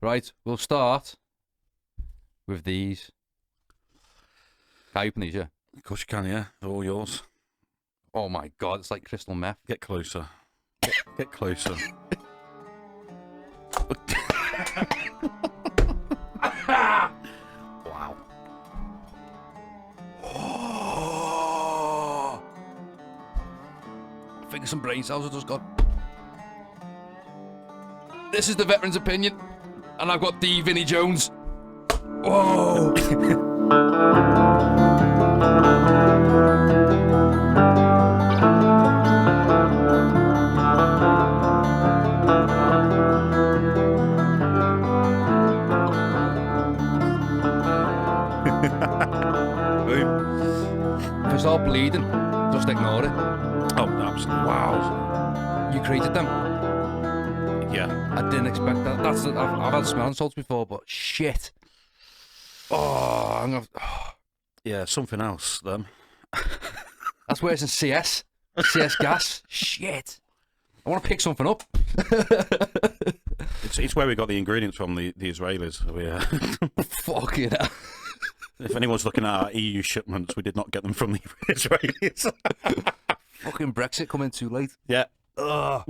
Right, we'll start with these. Can I open these, yeah? Of course you can, yeah. They're all yours. Oh my god, it's like crystal meth. Get closer. Get closer. Wow. Oh, I think some brain cells have just got. This is the veteran's opinion, and I've got the Vinny Jones. Whoa! If it's all bleeding, just ignore it. Oh, absolutely. Wow. You created them. Yeah. I didn't expect that. I've had smelling salts before, but shit. Oh, I'm gonna. Oh. Yeah, something else, them. That's worse than CS. CS gas. Shit. I want to pick something up. It's where we got the ingredients from, the Israelis. Fucking hell. If anyone's looking at our EU shipments, we did not get them from the Israelis. Fucking Brexit coming too late. Yeah. Ugh.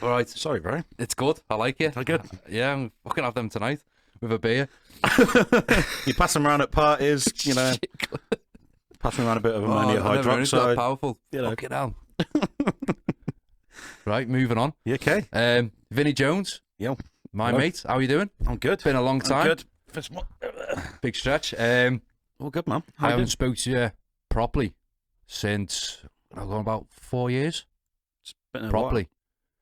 All right. Sorry, bro. It's good. I like it. They're good. Yeah, I'm fucking have them tonight with a beer. You pass them around at parties, you know. Pass them around a bit of ammonia hydroxide. Powerful. You know. Fucking hell. Right, moving on. You okay? Vinny Jones. Yo. My Hello. mate. How are you doing? I'm good. Been a long time. I'm good. Big stretch. All good, man. I haven't spoke to you properly since about 4 years. It's been a Properly.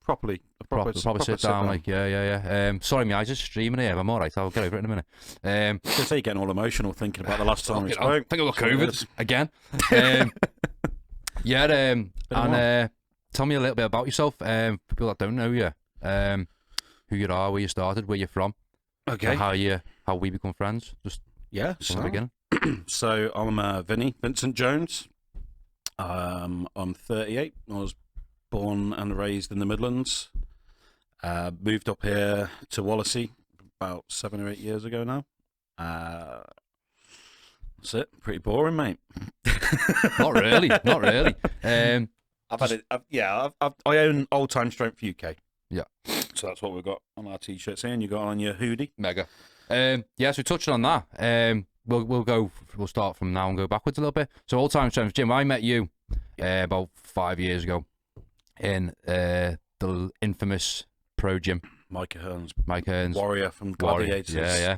While. Proper sit down. Like, yeah. Sorry, my eyes are streaming here. I'm all right. I'll get over it in a minute. I was gonna say you're getting all emotional thinking about the last time we spoke. I think I got COVID again. Tell me a little bit about yourself. For people that don't know you, who you are, where you started, where you're from, Okay. how we become friends. Just Yeah. from the beginning. So I'm Vincent Jones. I'm 38. I was born and raised in the Midlands. Moved up here to Wallasey about 7 or 8 years ago now. That's it. Pretty boring, mate. Not really. I own Old Time Strength UK. Yeah. So that's what we've got on our t-shirts here, and you got on your hoodie. Mega. So touching on that, we'll start from now and go backwards a little bit. So Old Time Strength, Jim, I met you about 5 years ago in the infamous Pro Gym. Mike Hearns, Warrior from Gladiators.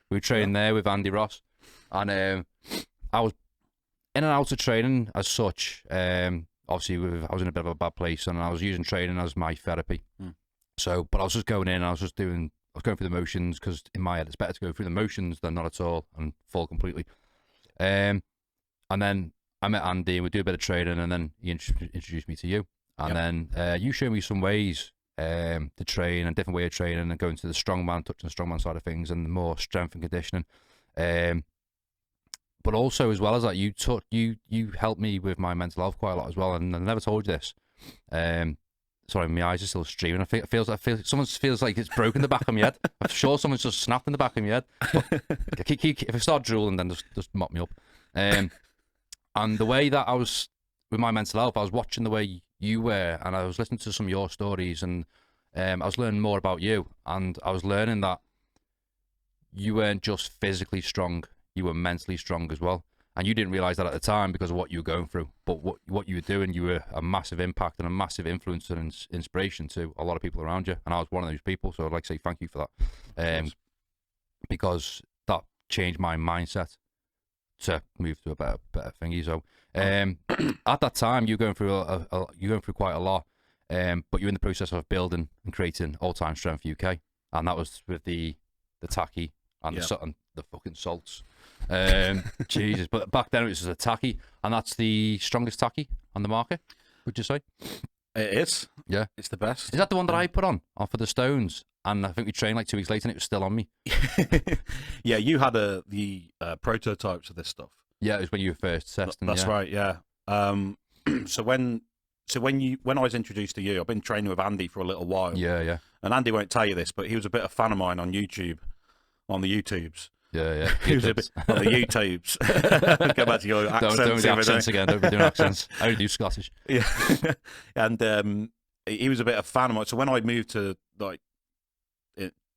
We were training there with Andy Ross, and I was in and out of training as such. Obviously, I was in a bit of a bad place, and I was using training as my therapy. So, but I was just going in, and I was going through the motions, because in my head it's better to go through the motions than not at all and fall completely. And then I met Andy, and we do a bit of training, and then he introduced me to you, and then you showed me some ways to train, and different way of training, and going to the strongman, touching the strongman side of things, and the more strength and conditioning. But also, as well as that, you helped me with my mental health quite a lot as well, and I never told you this. Sorry, my eyes are still streaming. I feel someone feels like it's broken the back of my head. I'm sure someone's just snapped in the back of my head. If I start drooling, then just mop me up. And the way that I was with my mental health, I was watching the way you were, and I was listening to some of your stories, and I was learning more about you, and I was learning that you weren't just physically strong, you were mentally strong as well. And you didn't realise that at the time because of what you were going through. But what you were doing, you were a massive impact and a massive influence and inspiration to a lot of people around you. And I was one of those people, so I'd like to say thank you for that. Because that changed my mindset to move to a better thingy. So at that time, you were going through quite a lot. But you're in the process of building and creating All Time Strength UK. And that was with the tacky and the fucking salts. Jesus, but back then it was just a tacky, and that's the strongest tacky on the market, would you say? It is. Yeah. It's the best. Is that the one that I put on for the stones? And I think we trained like 2 weeks later and it was still on me. Yeah, you had the prototypes of this stuff. Yeah, it was when you were first testing. That's right, yeah. So when I was introduced to you, I've been training with Andy for a little while. Yeah. And Andy won't tell you this, but he was a bit of a fan of mine on YouTube, on the YouTubes. Yeah. He was a bit on the YouTubes. Go back to your accents. Don't do accents again. Don't be doing accents. I only do Scottish. Yeah. And he was a bit of a fan of mine. So when I moved to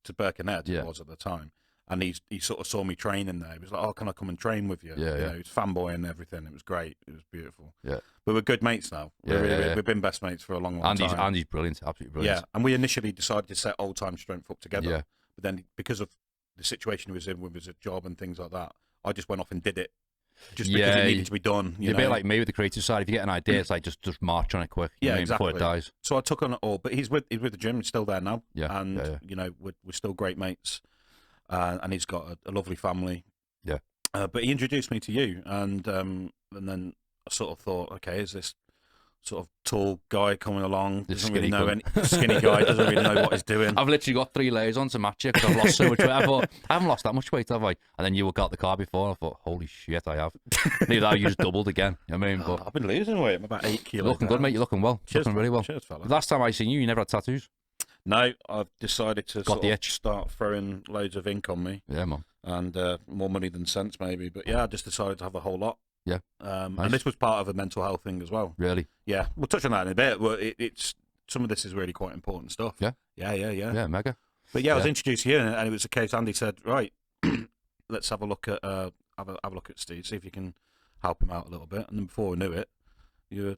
to Birkenhead, it was at the time, and he sort of saw me training there. He was like, "Oh, can I come and train with you?" Yeah, you know, he was fanboy and everything. It was great. It was beautiful. Yeah. But we're good mates now. We've been best mates for a long time. Andy's brilliant, absolutely brilliant. Yeah, and we initially decided to set Old Time Strength up together. Yeah. But then because of the situation he was in with his job and things like that, I just went off and did it. Just because it needed to be done. You're a bit like me with the creative side. If you get an idea, it's like just march on it quick. Yeah, exactly. Before it dies. So I took on it all. But he's with the gym. He's still there now. Yeah. And you know, we're still great mates. And he's got a lovely family. Yeah. But he introduced me to you, and then I sort of thought, okay, is this sort of tall guy coming along? Doesn't really know skinny guy doesn't really know what he's doing. I've literally got 3 layers on to match it because I've lost so much weight. I thought I haven't lost that much weight, have I? And then you got the car before, and I thought, holy shit, I have. Neither that, you just doubled again. You know what I mean? But I've been losing weight. I'm about 8 kilos. You're looking good, mate. You're looking well. Cheers, looking really well. Cheers, fella. Last time I seen you, you never had tattoos. No, I've decided to Got the itch. start throwing loads of ink on me. Yeah, man. And more money than sense, maybe. But yeah, I just decided to have a whole lot. Yeah. And this was part of a mental health thing as well. Really? Yeah. We'll touch on that in a bit. Well, it's some of this is really quite important stuff. Yeah. Yeah, mega. But yeah, I was introduced here, and it was a case. Andy said, "Right, let's have a look at have a look at Steve, see if you can help him out a little bit." And then before we knew it, you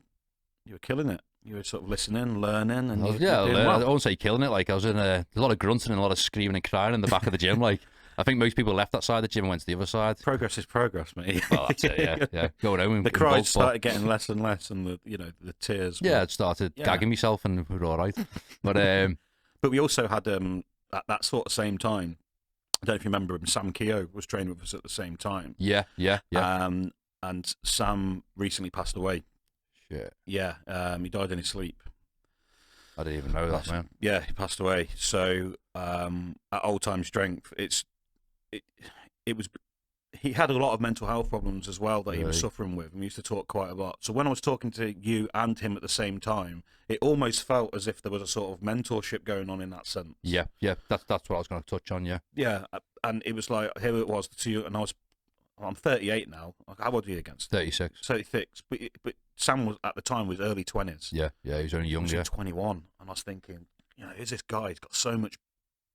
were killing it. You were sort of listening, learning, and I won't say killing it. Like I was in a lot of grunting and a lot of screaming and crying in the back of the gym. Like I think most people left that side of the gym and went to the other side. Progress is progress, mate. Well, that's it. Yeah. Going home. The cries started getting less and less, and the tears. Yeah, I started gagging myself, and we were all right. But but we also had at that sort of same time. I don't know if you remember him. Sam Keogh was training with us at the same time. Yeah. And Sam recently passed away. Shit. Yeah. He died in his sleep. I didn't even know that, man. Yeah, he passed away. So at Old Time Strength, it was. He had a lot of mental health problems as well that he was suffering with, and we used to talk quite a lot. So when I was talking to you and him at the same time, it almost felt as if there was a sort of mentorship going on in that sense. Yeah. That's what I was going to touch on. Yeah. Yeah, and it was like here it was to you, and I'm 38 now. How old are you against? 36. 36. But Sam was at the time was early 20s. Yeah, he was only young. He was 21, and I was thinking, here's this guy. He's got so much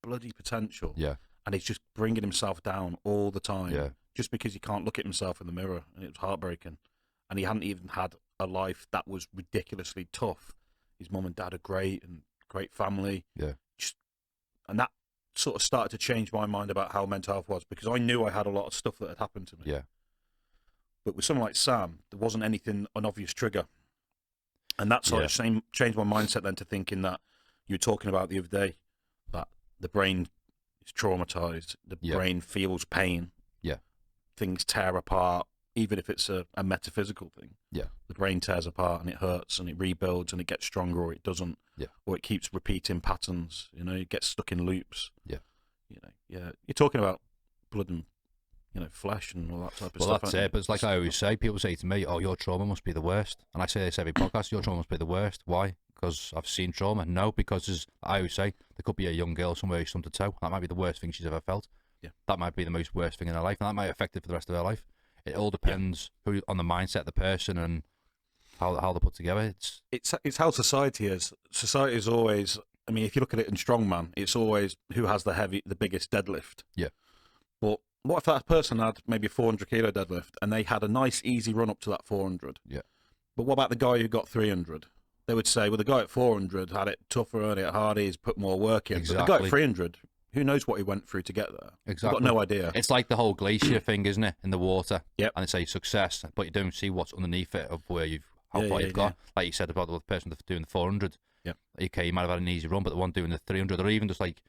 bloody potential. Yeah. And he's just bringing himself down all the time. Yeah. Just because he can't look at himself in the mirror, and it was heartbreaking. And he hadn't even had a life that was ridiculously tough. His mum and dad are great and great family. Yeah. And that sort of started to change my mind about how mental health was, because I knew I had a lot of stuff that had happened to me. Yeah. But with someone like Sam, there wasn't an obvious trigger. And that sort of changed my mindset then to thinking that you were talking about the other day, that the brain is traumatized, the brain feels pain. Yeah. Things tear apart, even if it's a metaphysical thing. Yeah. The brain tears apart and it hurts and it rebuilds and it gets stronger, or it doesn't. Yeah. Or it keeps repeating patterns, it gets stuck in loops. Yeah. You're talking about blood and, flesh and all that type of stuff. Well, that's it. But it's like I always say, people say to me, oh, your trauma must be the worst. And I say this every podcast, your trauma must be the worst. Why? Because I've seen trauma? No, because as I always say, there could be a young girl somewhere who's stumped a toe. That might be the worst thing she's ever felt. Yeah. That might be the most worst thing in her life, and that might affect her for the rest of her life. It all depends on the mindset of the person and how they're put together. It's how society is. Society is always. I mean, if you look at it in strongman, it's always who has the biggest deadlift. Yeah. But what if that person had maybe a 400 kilo deadlift and they had a nice easy run up to that 400? Yeah. But what about the guy who got 300? They would say, well, the guy at 400 had it tougher, had it harder, he's put more work in. Exactly. But the guy at 300. Who knows what he went through to get there? Exactly. I've got no idea. It's like the whole glacier thing, isn't it? In the water. Yep. And they say success, but you don't see what's underneath it of where how far you've got. Like you said about the person doing the 400. Yeah. Okay, you might have had an easy run, but the one doing the 300, or even just like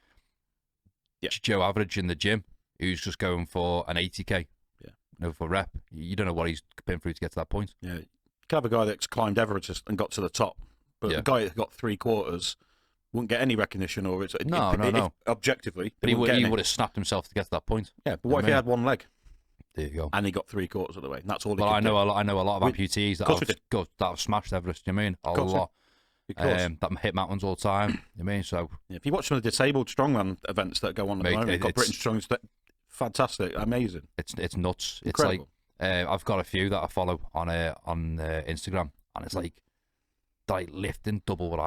Yeah. Joe Average in the gym, who's just going for an 80k. Yeah. For rep. You don't know what he's been through to get to that point. Yeah. You can have a guy that's climbed Everest and got to the top, but the guy that got 3/4 wouldn't get any recognition, or no. Objectively, but he would have snapped himself to get to that point. Yeah, but what if he had one leg? There you go. And he got 3/4 of the way. And that's all. Well, I know a lot of amputees that have smashed Everest. You know what I mean a lot. Of course. that hit mountains all the time. You know what I mean? So Yeah, if you watch some of the disabled strongman events that go on at the Mate, moment, you've got it's- Britain's strongest, fantastic, amazing, it's nuts. incredible. It's like I've got a few that I follow on Instagram, and it's like lifting double what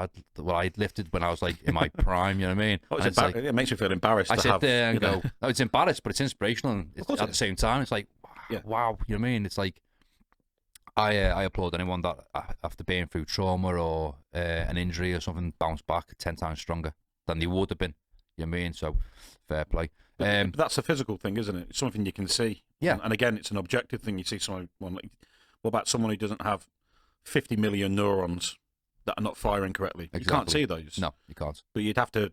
I'd lifted when I was like in my prime. You know what I mean? Oh, And it's like, it makes me feel embarrassed. I to sit have, there and you know, go, no, it's embarrassed, but it's inspirational. And it's, course at it the is. same time, it's like, Yeah. wow, you know what I mean? It's like, I applaud anyone that after being through trauma or an injury or something, bounce back 10 times stronger than they would have been. You know what I mean? So, fair play. but that's a physical thing, isn't it? It's something you can see. Yeah. And again, it's an objective thing. You see someone. Like, what about someone who doesn't have 50 million neurons that are not firing correctly? You can't Exactly. see those. No, you can't. But you'd have to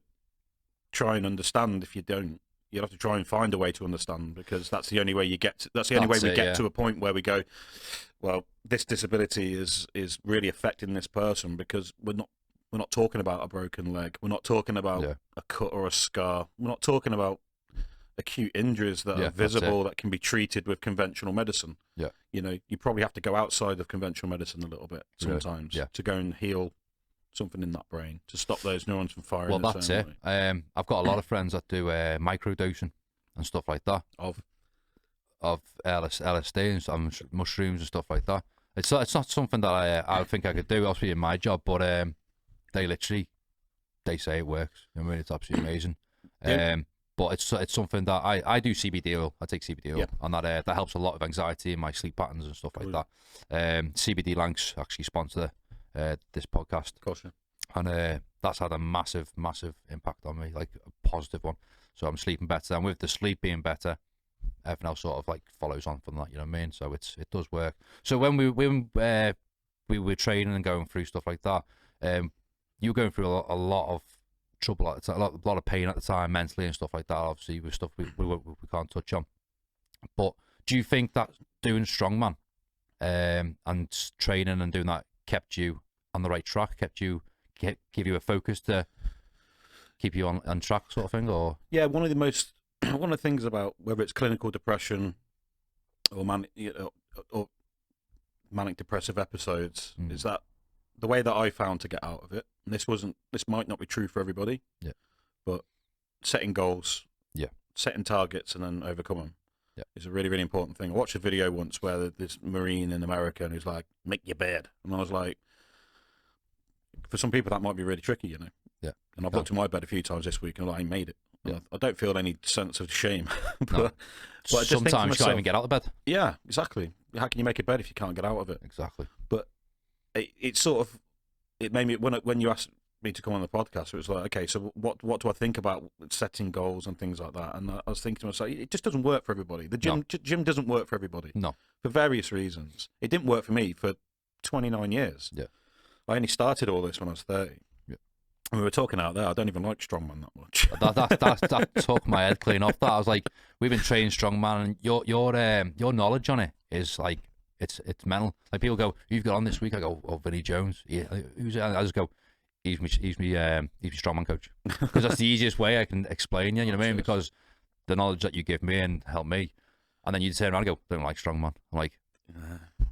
try and understand. If you don't, you'd have to try and find a way to understand, because that's the only way you get. That's the only way we get to a point where we go, well, this disability is really affecting this person, because we're not talking about a broken leg. We're not talking about a cut or a scar. We're not talking about acute injuries that are visible that can be treated with conventional medicine. Yeah. You know, you probably have to go outside of conventional medicine a little bit sometimes to go and heal something in that brain to stop those neurons from firing. Well, that's it. I've got a lot of friends that do microdosing and stuff like that of LSD and mushrooms and stuff like that. It's not something that I think I could do, obviously, in my job, but they say it works. I mean, it's absolutely amazing. But it's something that I do CBD oil. I take CBD oil, and that helps a lot of anxiety in my sleep patterns and stuff like that. CBD Lanks actually sponsor this podcast, Of course, yeah. and that's had a massive impact on me, like a positive one. So I'm sleeping better, and with the sleep being better, everything else sort of like follows on from that. You know what I mean? So it does work. So when we were training and going through stuff like that, you were going through a lot of trouble at the time, a lot of pain at the time, mentally and stuff like that. Obviously, with stuff we can't touch on. But do you think that doing strongman and training and doing that kept you on the right track, give you a focus to keep you on track, sort of thing? Or one of the things about whether it's clinical depression or manic depressive episodes is that the way that I found to get out of it, and this might not be true for everybody, but setting goals, setting targets and then overcome them is a really, really important thing. I watched a video once where this Marine in America, and he was like, make your bed. And I was like, for some people that might be really tricky, you know. Yeah. And I've looked at my bed a few times this week and I made it. Yeah. I don't feel any sense of shame. but, No. but I just think to Sometimes you myself, can't even get out of bed. yeah, exactly. How can you make a bed if you can't get out of it? Exactly. But it made me, when you asked me to come on the podcast, it was like, okay, so what do I think about setting goals and things like that? And I was thinking to myself, it just doesn't work for everybody. The gym doesn't work for everybody. No. For various reasons. It didn't work for me for 29 years. Yeah. I only started all this when I was 30. Yeah. And we were talking out there, I don't even like strongman that much. that took my head clean off that. I was like, we've been training strongman, and your knowledge on it is like, it's mental. Like, people go, you've got on this week. I go, oh, Vinny Jones. Yeah, who's it? I just go, he's my strongman coach, because that's the easiest way I can explain you. You know what I mean? Because the knowledge that you give me and help me, and then you turn around and go, don't like strongman. I'm like,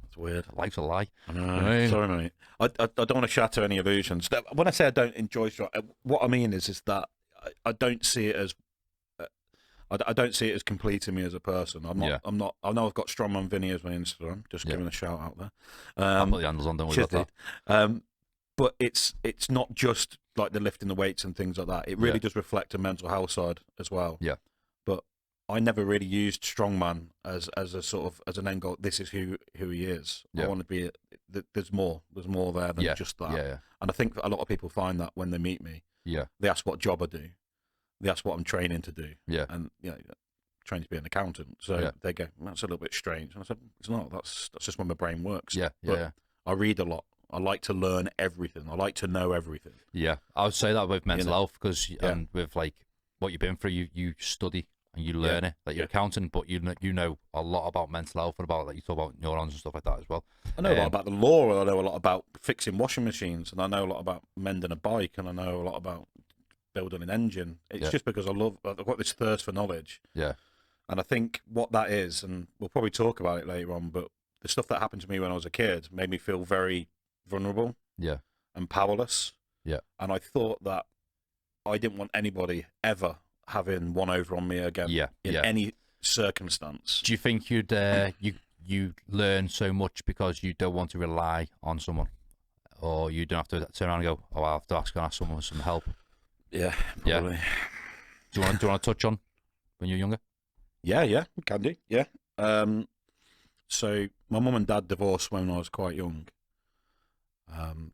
That's weird. Life's a lie. I know. Right. Sorry, mate. I don't want to shatter any illusions. When I say I don't enjoy strong, what I mean is that I don't see it as I don't see it as completing me as a person. I'm not. I know I've got Strongman Vinny as my Instagram. Just giving a shout out there. I'll put the handles on. Don't worry about that. But it's not just like the lifting the weights and things like that. It really does reflect a mental health side as well. Yeah. But I never really used strongman as a sort of as an end goal. This is who he is. Yeah. I want to be. There's more. There's more there than just that. Yeah. And I think a lot of people find that when they meet me. Yeah. They ask what job I do. They ask what I'm training to do. Yeah. And trained to be an accountant. So they go, that's a little bit strange. And I said, it's not. That's just when my brain works. Yeah. But I read a lot. I like to learn everything. I like to know everything. Yeah, I would say that with mental health, because and with like what you've been through, you study and you learn it. Like you're accountant, but you know a lot about mental health and about, like, you talk about neurons and stuff like that as well. I know a lot about the law, and I know a lot about fixing washing machines, and I know a lot about mending a bike, and I know a lot about building an engine. It's just because I've got this thirst for knowledge. Yeah. And I think what that is, and we'll probably talk about it later on, but the stuff that happened to me when I was a kid made me feel very vulnerable. Yeah. and powerless. Yeah. And I thought that I didn't want anybody ever having one over on me again. Yeah. In any circumstance. Do you think you'd you learn so much because you don't want to rely on someone, or you don't have to turn around and go, "Oh, I'll have to ask someone for some help"? Yeah, probably. Yeah. Do you want to touch on when you're younger? Yeah, can do. Yeah. So my mum and dad divorced when I was quite young,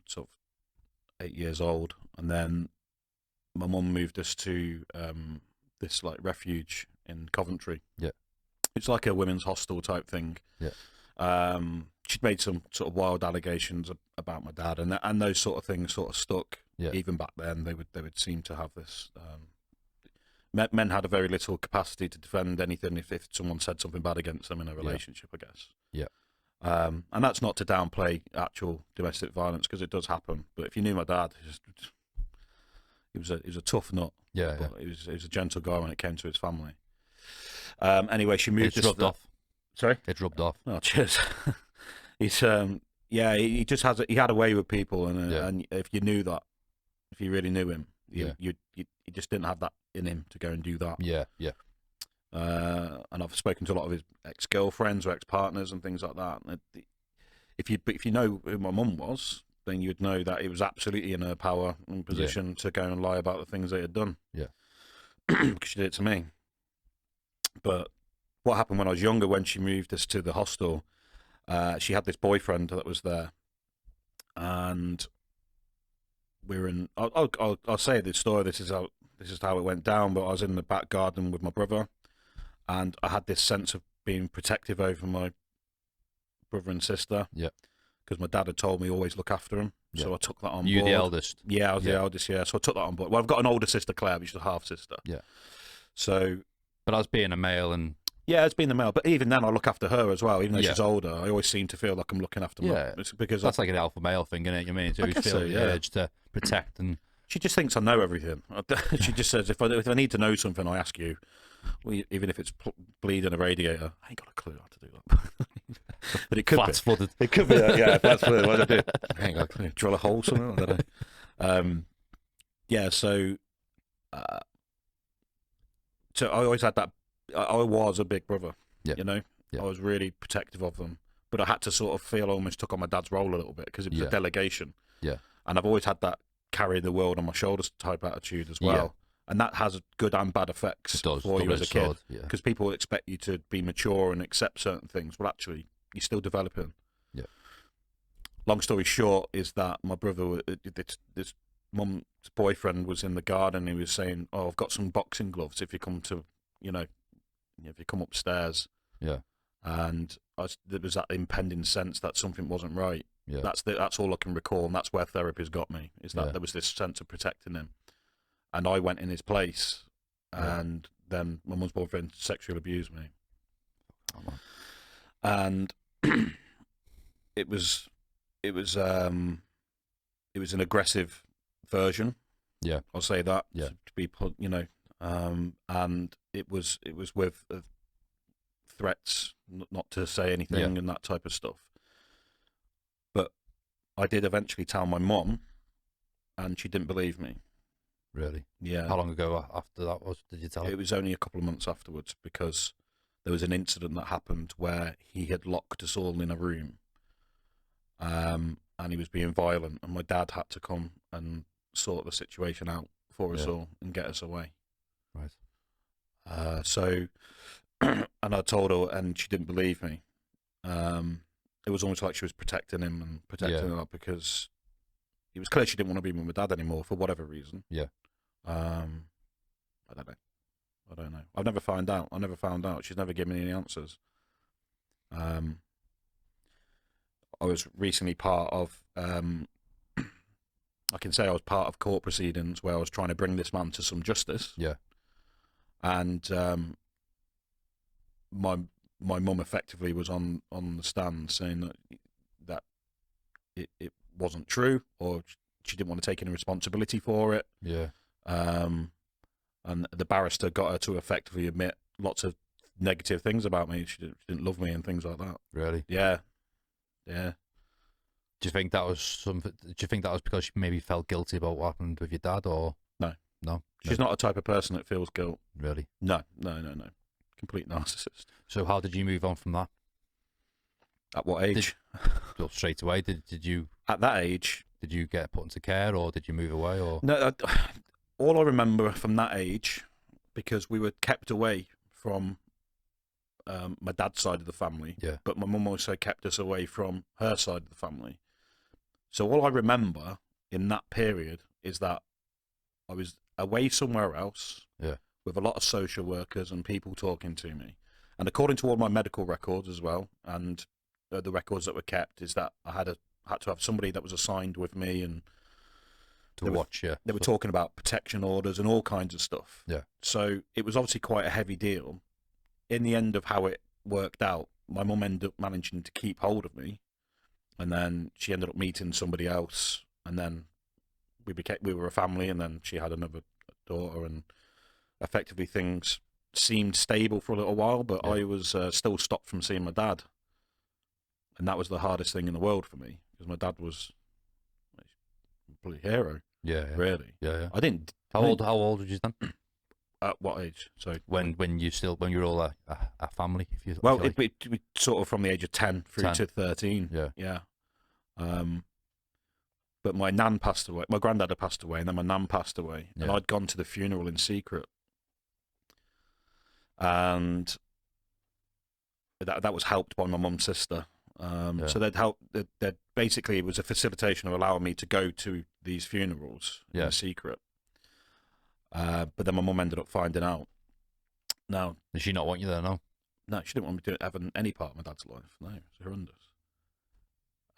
sort of 8 years old, and then my mum moved us to this like refuge in Coventry. Yeah. It's like a women's hostel type thing. Yeah. She'd made some sort of wild allegations about my dad, and those sort of things sort of stuck. Yeah. Even back then, they would seem to have this. Men had a very little capacity to defend anything if someone said something bad against them in a relationship, I guess. Yeah. And that's not to downplay actual domestic violence, because it does happen. But if you knew my dad, he was a tough nut. Yeah. But he was a gentle guy when it came to his family. Anyway, she moved. It's rubbed off. Sorry, it's rubbed off. Oh, cheers. He's he just he had a way with people, and if you knew that, if you really knew him, you just didn't have that in him to go and do that. Yeah. And I've spoken to a lot of his ex-girlfriends or ex-partners and things like that. And if you know who my mum was, then you'd know that it was absolutely in her power and position to go and lie about the things they had done. Yeah. Because she did it to me. But what happened when I was younger, when she moved us to the hostel, she had this boyfriend that was there, and we were in. I'll say this story. This is how it went down. But I was in the back garden with my brother, and I had this sense of being protective over my brother and sister. Yeah. Because my dad had told me always look after him. Yeah. So I took that on board. You the eldest? Yeah, I was the eldest, yeah. So I took that on board. Well, I've got an older sister, Claire, which is a half-sister. Yeah. So... But as being a male and... Yeah, it's been the male. But even then, I look after her as well. Even though she's older, I always seem to feel like I'm looking after her. It's because that's like an alpha male thing, isn't it? You mean? So you feel the urge to protect and... She just thinks I know everything. She just says, if I need to know something, I ask you. Well, even if it's bleeding a radiator, I ain't got a clue how to do that. But it could Flat's be. flooded. It could be, yeah, flat's flooded. What do I do? I ain't got a clue. Drill a hole somewhere? I don't know. Yeah, so I always had that. I was a big brother, you know? Yeah. I was really protective of them. But I had to sort of feel I almost took on my dad's role a little bit, because it was a delegation. Yeah. And I've always had that carry the world on my shoulders type attitude as well. Yeah. And that has good and bad effects for you as a kid. Because people expect you to be mature and accept certain things. Well, actually, you're still developing. Yeah. Long story short is that my brother, this mum's boyfriend, was in the garden. He was saying, "Oh, I've got some boxing gloves if you come to, if you come upstairs." Yeah. And there was that impending sense that something wasn't right. Yeah. That's all I can recall, and that's where therapy's got me. Is that there was this sense of protecting him, and I went in his place, and then my mum's boyfriend sexually abused me, and it was an aggressive version. Yeah, I'll say that. Yeah, to be put, and it was with threats not to say anything and that type of stuff. But I did eventually tell my mum, and she didn't believe me. Really? Yeah. How long ago after that did you tell her? It was only a couple of months afterwards, because there was an incident that happened where he had locked us all in a room, and he was being violent, and my dad had to come and sort the situation out for us all and get us away. Right. So, and I told her, and she didn't believe me. It was almost like she was protecting him and protecting her, because it was clear she didn't want to be with my dad anymore for whatever reason. Yeah. I don't know. I've never found out. I never found out. She's never given me any answers. I was recently part of, I can say I was part of court proceedings where I was trying to bring this man to some justice. Yeah. And my mum effectively was on the stand saying that it wasn't true, or she didn't want to take any responsibility for it. Yeah. And the barrister got her to effectively admit lots of negative things about me. She didn't love me and things like that. Really? Yeah. Yeah. Do you think that was something? Do you think that was because you maybe felt guilty about what happened with your dad, or No. no? She's not a type of person that feels guilt. Really. No. Complete narcissist. So how did you move on from that? At what age? Well, straight away. Did you At that age? did you get put into care, or did you move away, or No. All I remember from that age, because we were kept away from my dad's side of the family, yeah, but my mum also kept us away from her side of the family. So all I remember in that period is that I was away somewhere else yeah, with a lot of social workers and people talking to me. And according to all my medical records as well, and the records that were kept, is that I had to have somebody that was assigned with me, and to watch? Yeah, they were talking about protection orders and all kinds of stuff. Yeah. So it was obviously quite a heavy deal. In the end of how it worked out, my mum ended up managing to keep hold of me, and then she ended up meeting somebody else, and then we were a family, and then she had another daughter, and effectively things seemed stable for a little while, but Yeah. I was still stopped from seeing my dad, and that was the hardest thing in the world for me, because my dad was a bloody hero, yeah, really. yeah. I didn't. How old were you then? At what age? So When you were all a family, if you well, if you like. we sort of from the age of 10 through 10. to 13. Yeah. Yeah. But my nan passed away. My granddad had passed away, and then my nan passed away, and Yeah. I'd gone to the funeral in secret. And that was helped by my mum's sister. Yeah. So they'd help. They'd basically, it was a facilitation of allowing me to go to these funerals Yeah. in secret. But then my mum ended up finding out. Now, Did she not want you there? No. no, she didn't want me to have any part of my dad's life. No, it was horrendous.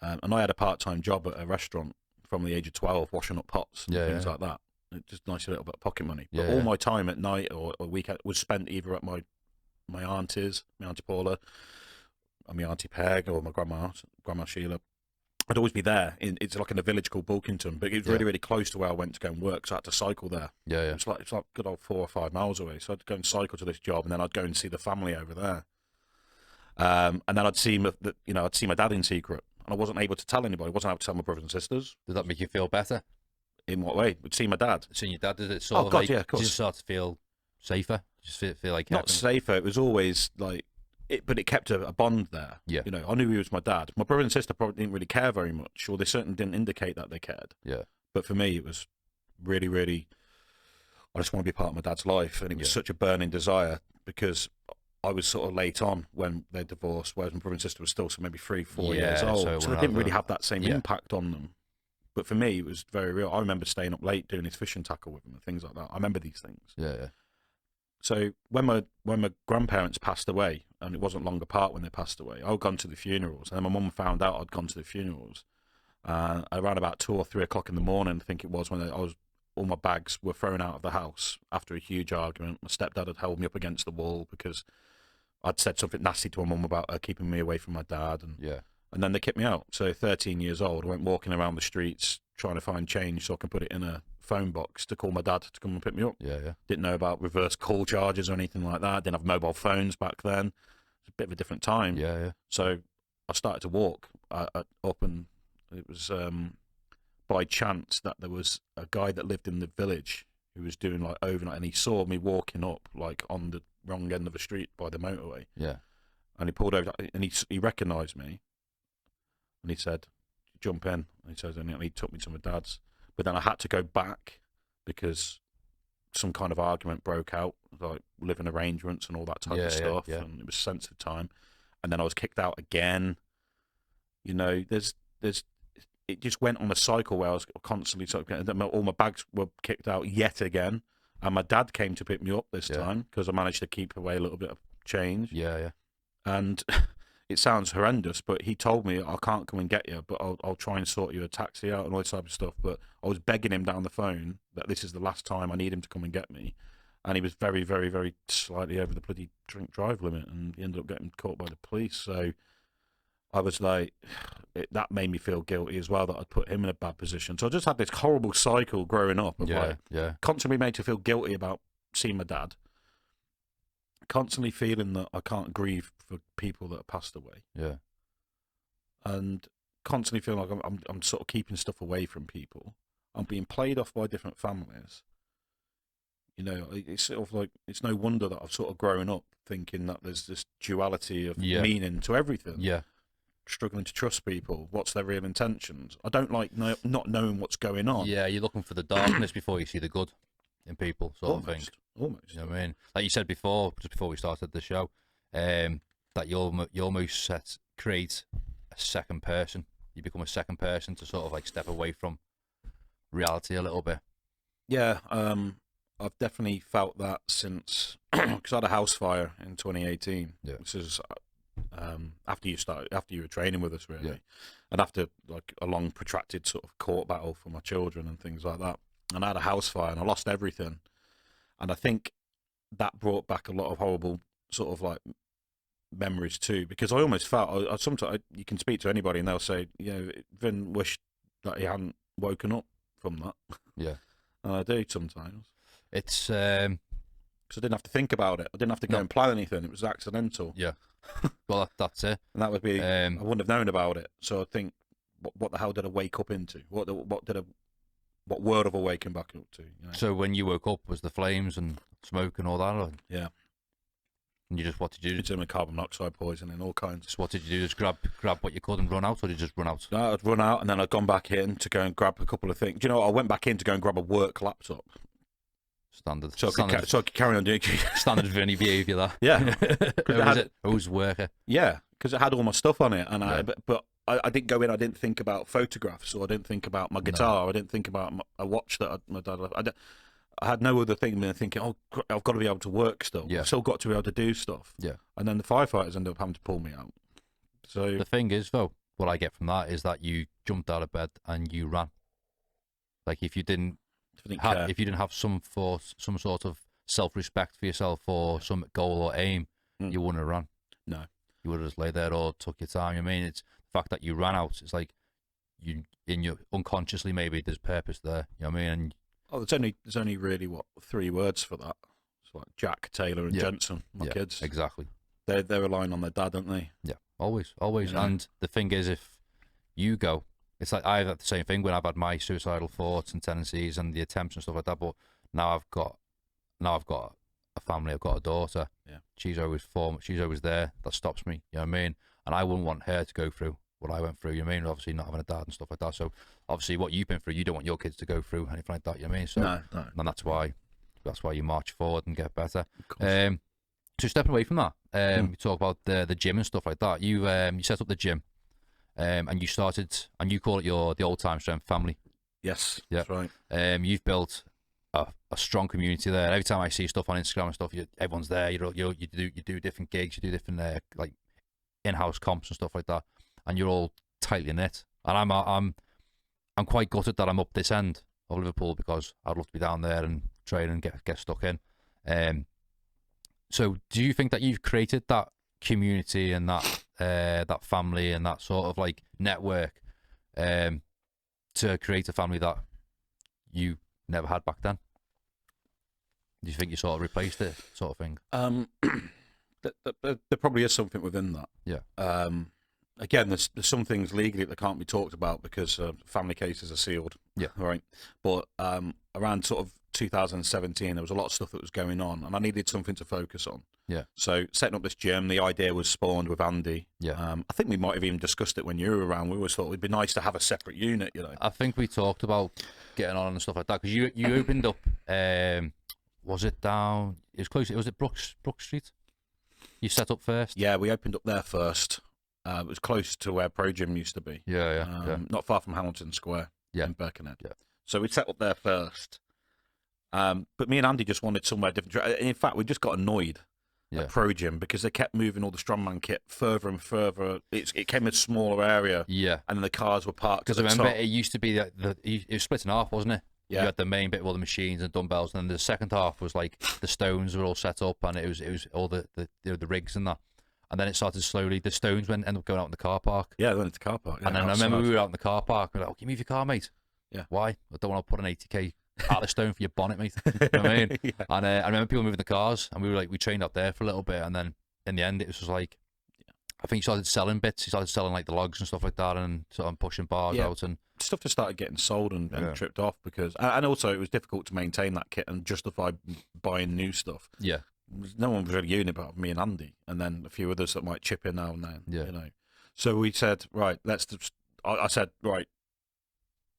And I had a part-time job at a restaurant from the age of 12, washing up pots and things like that. Just nice little bit of pocket money. But all my time at night or weekend was spent either at my auntie's, my Auntie Paula, or my Auntie Peg, or my Grandma Sheila. I'd always be there. It's like in a village called Bulkington, but it was really, really close to where I went to go and work, so I had to cycle there. Yeah. It's like good old 4 or 5 miles away. So I'd go and cycle to this job, and then I'd go and see the family over there. And then I'd see my dad in secret, and I wasn't able to tell anybody. I wasn't able to tell my brothers and sisters. Did that make you feel better? In what way? Would see my dad. Seeing your dad, did it sort of God, like, yeah, of did you course. start to feel safer? Just feel like Not safer. It was always like it, but it kept a bond there. Yeah. You know, I knew he was my dad. My brother and sister probably didn't really care very much, or they certainly didn't indicate that they cared. Yeah. But for me, it was really, really. I just want to be part of my dad's life, and it was such a burning desire because I was sort of late on when they divorced, whereas my brother and sister were still maybe 3, 4 years old, so they didn't really have that same impact on them. But for me, it was very real. I remember staying up late doing his fishing tackle with him and things like that. I remember these things. Yeah. So when my grandparents passed away, and it wasn't long apart when they passed away, I'd gone to the funerals, and then my mum found out I'd gone to the funerals. Around about 2 or 3 o'clock in the morning, I think it was, when all my bags were thrown out of the house after a huge argument. My stepdad had held me up against the wall because I'd said something nasty to my mum about her keeping me away from my dad, and then they kicked me out. So 13 years old, I went walking around the streets trying to find change so I can put it in a phone box to call my dad to come and pick me up. Yeah. Didn't know about reverse call charges or anything like that. Didn't have mobile phones back then. It's a bit of a different time. Yeah. So I started to walk up, and it was by chance that there was a guy that lived in the village who was doing like overnight, and he saw me walking up like on the wrong end of the street by the motorway. Yeah. And he pulled over, and he recognised me, and he said, "Jump in." And he says, and he took me to my dad's. But then I had to go back because some kind of argument broke out, like living arrangements and all that type of stuff, yeah. and it was sensitive time. And then I was kicked out again. You know, it just went on a cycle where I was constantly all my bags were kicked out yet again, and my dad came to pick me up this time because I managed to keep away a little bit of change. Yeah. And it sounds horrendous, but he told me, "I can't come and get you, but I'll try and sort you a taxi out and all this type of stuff." But I was begging him down the phone that this is the last time I need him to come and get me, and he was very, very, very slightly over the bloody drink drive limit, and he ended up getting caught by the police. So I was like, that made me feel guilty as well, that I'd put him in a bad position. So I just had this horrible cycle growing up of constantly made to feel guilty about seeing my dad, constantly feeling that I can't grieve for people that have passed away, Yeah. and constantly feel like I'm sort of keeping stuff away from people. I'm being played off by different families. You know, it's sort of like, it's no wonder that I've sort of grown up thinking that there's this duality of meaning to everything. Yeah. Struggling to trust people. What's their real intentions? I don't like not knowing what's going on. Yeah, you're looking for the darkness before you see the good in people, sort of thing. Almost. You know what I mean? Like you said before, just before we started the show, that you almost create a second person. You become a second person to sort of like step away from reality a little bit. Yeah, I've definitely felt that since, because I had a house fire in 2018. Yeah. This is after you were training with us, really, Yeah. and after like a long protracted sort of court battle for my children and things like that. And I had a house fire and I lost everything. And I think that brought back a lot of horrible sort of like memories too, because I almost felt, I sometimes, you can speak to anybody and they'll say, you know, Vin wished that he hadn't woken up from that. Yeah. And I do sometimes. It's because I didn't have to think about it. I didn't have to go and plan anything. It was accidental. Yeah. Well, that's it. And that would be, I wouldn't have known about it. So I think, what the hell did I wake up into? What world have I waken back up to? You know? So when you woke up, was the flames and smoke and all that? Or? Yeah. And you just, what did you do? It's in with carbon monoxide poisoning, all kinds. Just what did you do? Just grab what you could and run out, or did you just run out? No, I'd run out and then I'd gone back in to go and grab a couple of things. Do you know what? I went back in to go and grab a work laptop. Standard. So I could carry on doing standard Vinny behaviour, that. Yeah. Who's worker? Yeah, because it had all my stuff on it. And Yeah. but I didn't go in, I didn't think about photographs, or I didn't think about my guitar, No. I didn't think about a watch that my dad left. I had no other thing than thinking, oh, I've got to be able to work still. Yeah. I've still got to be able to do stuff. Yeah. And then the firefighters ended up having to pull me out. So The thing is, though, what I get from that is that you jumped out of bed and you ran. Like if you didn't have some sort of self-respect for yourself or some goal or aim, you wouldn't have run. No. You would have just lay there or took your time. I mean, it's the fact that you ran out. It's like you, in your unconsciously, maybe there's purpose there. You know what I mean? And there's only really 3 words for that. It's like Jack, Taylor, and Jensen, my kids. Exactly. They're relying on their dad, aren't they? Yeah, always. Yeah. And the thing is, if you go, it's like I've had the same thing when I've had my suicidal thoughts and tendencies and the attempts and stuff like that. But now I've got a family. I've got a daughter. Yeah. She's always there. That stops me. You know what I mean? And I wouldn't want her to go through what I went through. You know what I mean? Obviously not having a dad and stuff like that. So obviously what you've been through, you don't want your kids to go through anything like that. You know what I mean? So No. and that's why you march forward and get better. Of course. So stepping away from that, we talk about the gym and stuff like that. You set up the gym, and you started, and you call it the Old Time Strength family. Yes, Yeah. that's right. You've built a strong community there. Every time I see stuff on Instagram and stuff, everyone's there. You do different gigs, you do different like in-house comps and stuff like that, and you're all tightly knit. And I'm quite gutted that I'm up this end of Liverpool because I'd love to be down there and train and get stuck in. So do you think that you've created that community and that family and that sort of like network to create a family that you never had back then? Do you think you sort of replaced it, sort of thing? There probably is something within that. Yeah. Again, there's some things legally that can't be talked about because family cases are sealed. Yeah. Right. But around sort of 2017, there was a lot of stuff that was going on, and I needed something to focus on. Yeah. So setting up this gym, the idea was spawned with Andy. Yeah. I think we might have even discussed it when you were around. We always thought it'd be nice to have a separate unit, you know. I think we talked about getting on and stuff like that because you opened up. Was it down? It was close. Was it Brook Street? You set up first. Yeah, we opened up there first. It was close to where Pro Gym used to be. Yeah. Not far from Hamilton Square. Yeah. In Birkenhead. Yeah. So we set up there first. But me and Andy just wanted somewhere different. In fact, we just got annoyed at Pro Gym because they kept moving all the strongman kit further and further. It came in a smaller area. Yeah. And then the cars were parked. Because I remember it used to be it was split in half, wasn't it? Yeah. You had the main bit with all the machines and dumbbells, and then the second half was like the stones were all set up, and it was all the rigs and that. And then it started slowly. The stones ended up going out in the car park. Yeah, they went into the car park. Yeah, and then outside. I remember we were out in the car park. And we're like, "Oh, can you move your car, mate?" Yeah. Why? I don't want to put an 80k out of stone for your bonnet, mate. You know what I mean? Yeah. And I remember people moving the cars, and we trained out there for a little bit, and then in the end, it was just like, I think he started selling bits. He started selling like the logs and stuff like that, and sort of pushing bars out. And stuff just started getting sold and tripped off because, and also it was difficult to maintain that kit and justify buying new stuff. Yeah. No one was really using it but me and Andy, and then a few others that might chip in now and then. Yeah. You know. So we said, right, I said, right,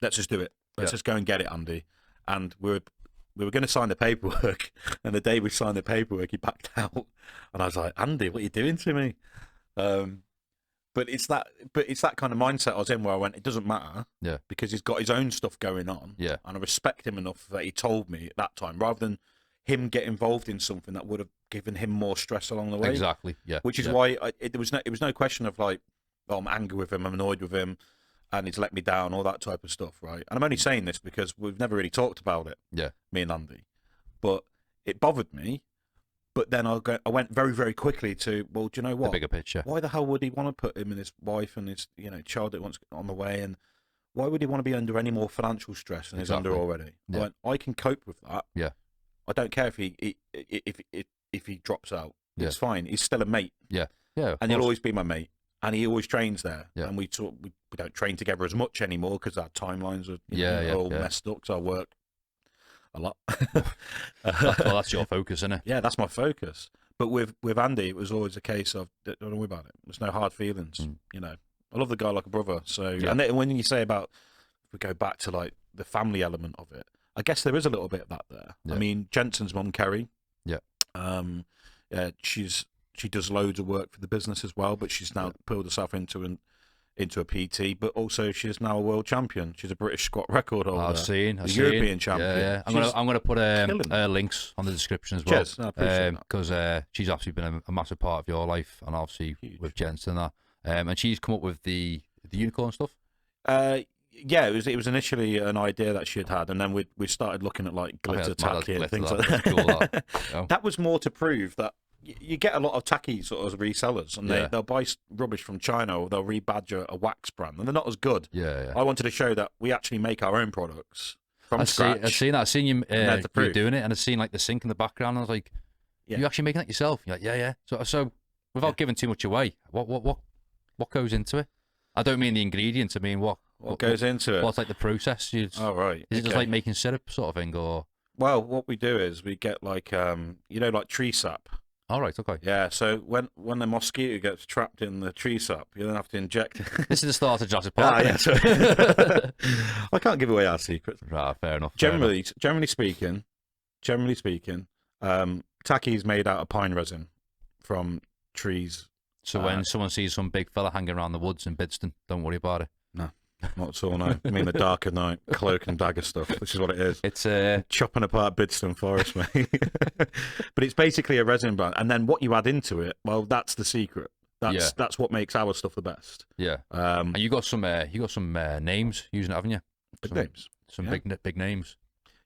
let's just do it. Let's just go and get it, Andy. And we were going to sign the paperwork, and the day we signed the paperwork, he backed out, and I was like, Andy, what are you doing to me? But it's that kind of mindset I was in where I went, it doesn't matter, because he's got his own stuff going on, and I respect him enough that he told me at that time, rather than him get involved in something that would have given him more stress along the way. Exactly, yeah. Which is why it was no question of like, oh, I'm angry with him, I'm annoyed with him, and he's let me down, all that type of stuff, right? And I'm only saying this because we've never really talked about it, me and Andy. But it bothered me. But then I went very, very quickly to, well, do you know what? The bigger picture. Why the hell would he want to put him and his wife and his child that wants on the way? And why would he want to be under any more financial stress than he's under already? I went, I can cope with that. Yeah. I don't care if he drops out. It's fine. He's still a mate. Yeah. Yeah. And he'll always be my mate. And he always trains there. Yeah. And we don't train together as much anymore because our timelines are all messed up. So I work a lot. That's your focus, isn't it? Yeah, that's my focus. But with Andy, it was always a case of, don't worry about it. There's no hard feelings. You know, I love the guy like a brother. So, and then when you say about, if we go back to like the family element of it, I guess there is a little bit of that there. Yeah. I mean, Jensen's mum, Kerry. Yeah. She does loads of work for the business as well, but she's now pulled herself into a PT. But also, she's now a world champion. She's a British squat record holder. I've seen European champion. Yeah. I'm gonna put links on the description as well. Cheers. I appreciate that. Because she's actually been a massive part of your life, and obviously with Jensen and that. And she's come up with the unicorn stuff. Yeah, it was initially an idea that she had, and then we started looking at like glitter tacky and things like that. Cool, that was more to prove that you get a lot of tacky sort of resellers, and they'll buy rubbish from China, or they'll rebadge a wax brand, and they're not as good. Yeah. I wanted to show that we actually make our own products from scratch. I've seen that. I've seen you doing it, and I've seen like the sink in the background. And I was like, "You actually making that yourself?" You're like, "Yeah." So without giving too much away, what goes into it? I don't mean the ingredients. I mean what goes into it. What's like the process? Right. Is it just like making syrup sort of thing, or? Well, what we do is we get like like tree sap. All right, okay. Yeah, so when the mosquito gets trapped in the tree sap, you don't have to inject it. This is the start of Jurassic Park. I can't give away our secrets. Right, fair enough. Generally speaking, tacky is made out of pine resin from trees. So when someone sees some big fella hanging around the woods in Bidston, don't worry about it. No. Not at all, no. I mean the dark of night, cloak and dagger stuff, which is what it is. It's chopping apart Bidston Forest, mate. But it's basically a resin brand, and then what you add into it, well, that's the secret. That's what makes our stuff the best. Yeah. And you got some names using it, haven't you? Some big names.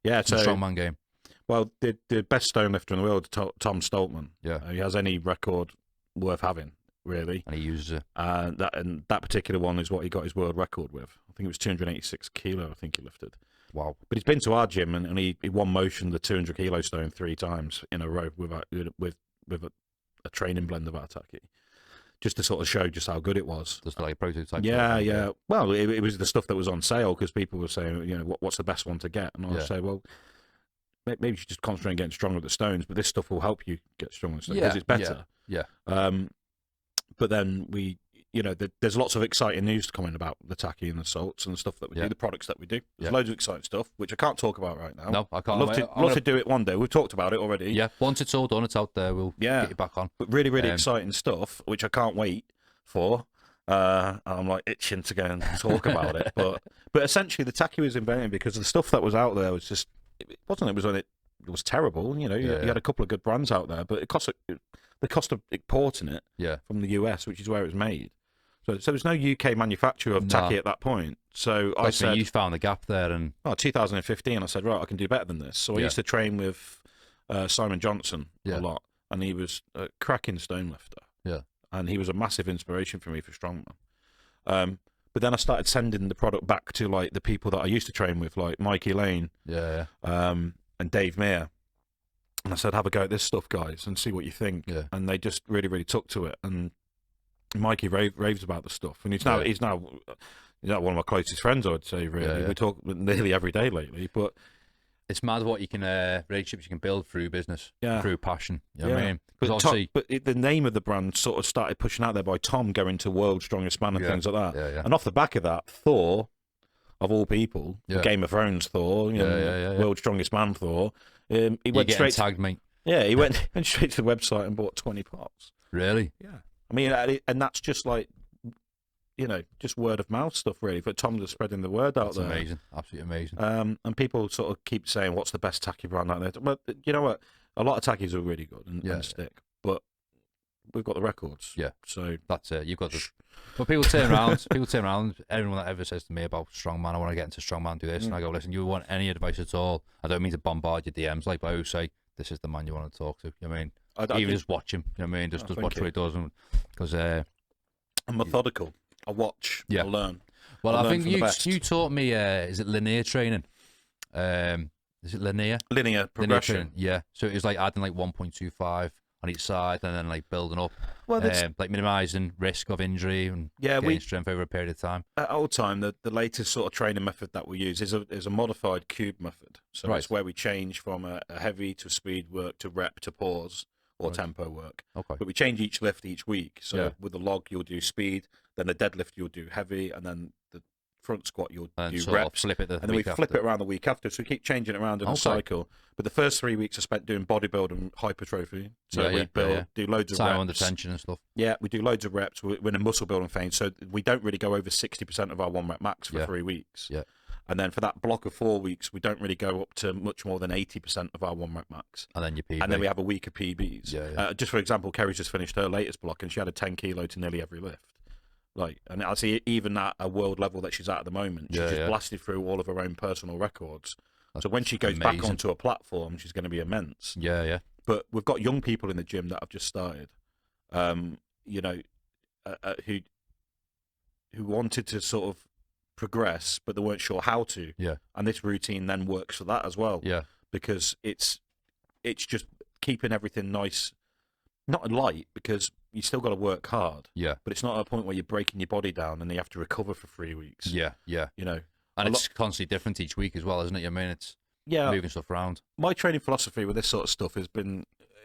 Yeah, it's a strongman game. Well, the best stone lifter in the world, Tom Stoltman. Yeah. He has any record worth having. Really, and he uses it. That particular one is what he got his world record with. I think it was 286 kilo. I think he lifted. Wow! But he's been to our gym and he won motion the 200 kilo stone 3 times in a row with a training blend of our tacky, just to sort of show just how good it was. Just like a prototype. Yeah. Well, it was the stuff that was on sale because people were saying, what's the best one to get, and I would say, well, maybe you should just concentrate on getting stronger with the stones, but this stuff will help you get stronger with the stones because it's better. Yeah. But then there's lots of exciting news coming about the tacky and the salts and the stuff that we do, the products that we do. There's loads of exciting stuff, which I can't talk about right now. No, I can't. I'd love to do it one day. We've talked about it already. Yeah, once it's all done, it's out there. We'll get it back on. But really, really exciting stuff, which I can't wait for. I'm like itching to go and talk about it. But essentially, the tacky was invented because the stuff that was out there was just, it was terrible. You had a couple of good brands out there, but the cost of importing it from the US, which is where it was made. So there's no UK manufacturer of tacky at that point. So I said, you found the gap there, and 2015, I said, right, I can do better than this. So I used to train with Simon Johnson a lot, and he was a cracking stone lifter. Yeah, and he was a massive inspiration for me for strongman. But then I started sending the product back to like the people that I used to train with, like Mikey Lane, and Dave Meir. And I said, have a go at this stuff, guys, and see what you think. Yeah. And they just really, really took to it. And Mikey raves about the stuff, and he's now one of my closest friends, I'd say. Really, we talk nearly every day lately. But it's mad what you can relationships you can build through business, through passion. You know what I mean? But, obviously, the name of the brand sort of started pushing out there by Tom going to World's Strongest Man and things like that. Yeah. And off the back of that, Thor, of all people, Game of Thrones Thor, World's Strongest Man Thor, he went straight tagged, mate. Yeah, he went straight to the website and bought 20 pots. Really? Yeah. I mean, and that's just like, just word of mouth stuff, really. But Tom just spreading the word out there. Amazing, absolutely amazing. And people sort of keep saying, "What's the best tacky brand out there?" But you know what? A lot of tackies are really good and stick, but we've got the records. Yeah. So that's it. You've got the. But people turn around. Everyone that ever says to me about strongman, I want to get into strongman, do this, and I go, listen, you want any advice at all? I don't mean to bombard your DMs, but I always say, this is the man you want to talk to. You know what I mean? Even just watch him. You know what I mean? Just watch what he does, because I'm methodical. I watch. I learn. Well, I think you taught me. Is it linear training? Is it linear? Linear progression. Linear training, yeah. So it was like adding like 1.25 on each side, and then like building up. Well, like minimizing risk of injury and gaining strength over a period of time. At old time, the latest sort of training method that we use is a modified cube method. So it's where we change from a heavy to speed work to rep to pause or tempo work. Okay. But we change each lift each week. So with the log, you'll do speed, then the deadlift, you'll do heavy, and then the front squat, you'll do reps. Flip it and then we flip it around the week after. So we keep changing it around in a cycle. But the first 3 weeks are spent doing bodybuilding and hypertrophy. So we do loads of reps. Under tension and stuff. Yeah, we do loads of reps. We're in a muscle building phase. So we don't really go over 60% of our 1 rep max for 3 weeks. Yeah. And then for that block of 4 weeks, we don't really go up to much more than 80% of our 1 rep max. And then your PB. And then we have a week of PBs. Just for example, Kerry's just finished her latest block and she had a 10 kilo to nearly every lift. And I see even at a world level that she's at the moment, she just blasted through all of her own personal records. So when she goes back onto a platform, she's going to be immense. Yeah. But we've got young people in the gym that have just started, who wanted to sort of progress, but they weren't sure how to. Yeah. And this routine then works for that as well. Yeah. Because it's just keeping everything nice, not light, because you still got to work hard. Yeah. But it's not a point where you're breaking your body down and you have to recover for 3 weeks. Yeah. And it's constantly different each week as well, isn't it? I mean, it's moving stuff around. My training philosophy with this sort of stuff has been,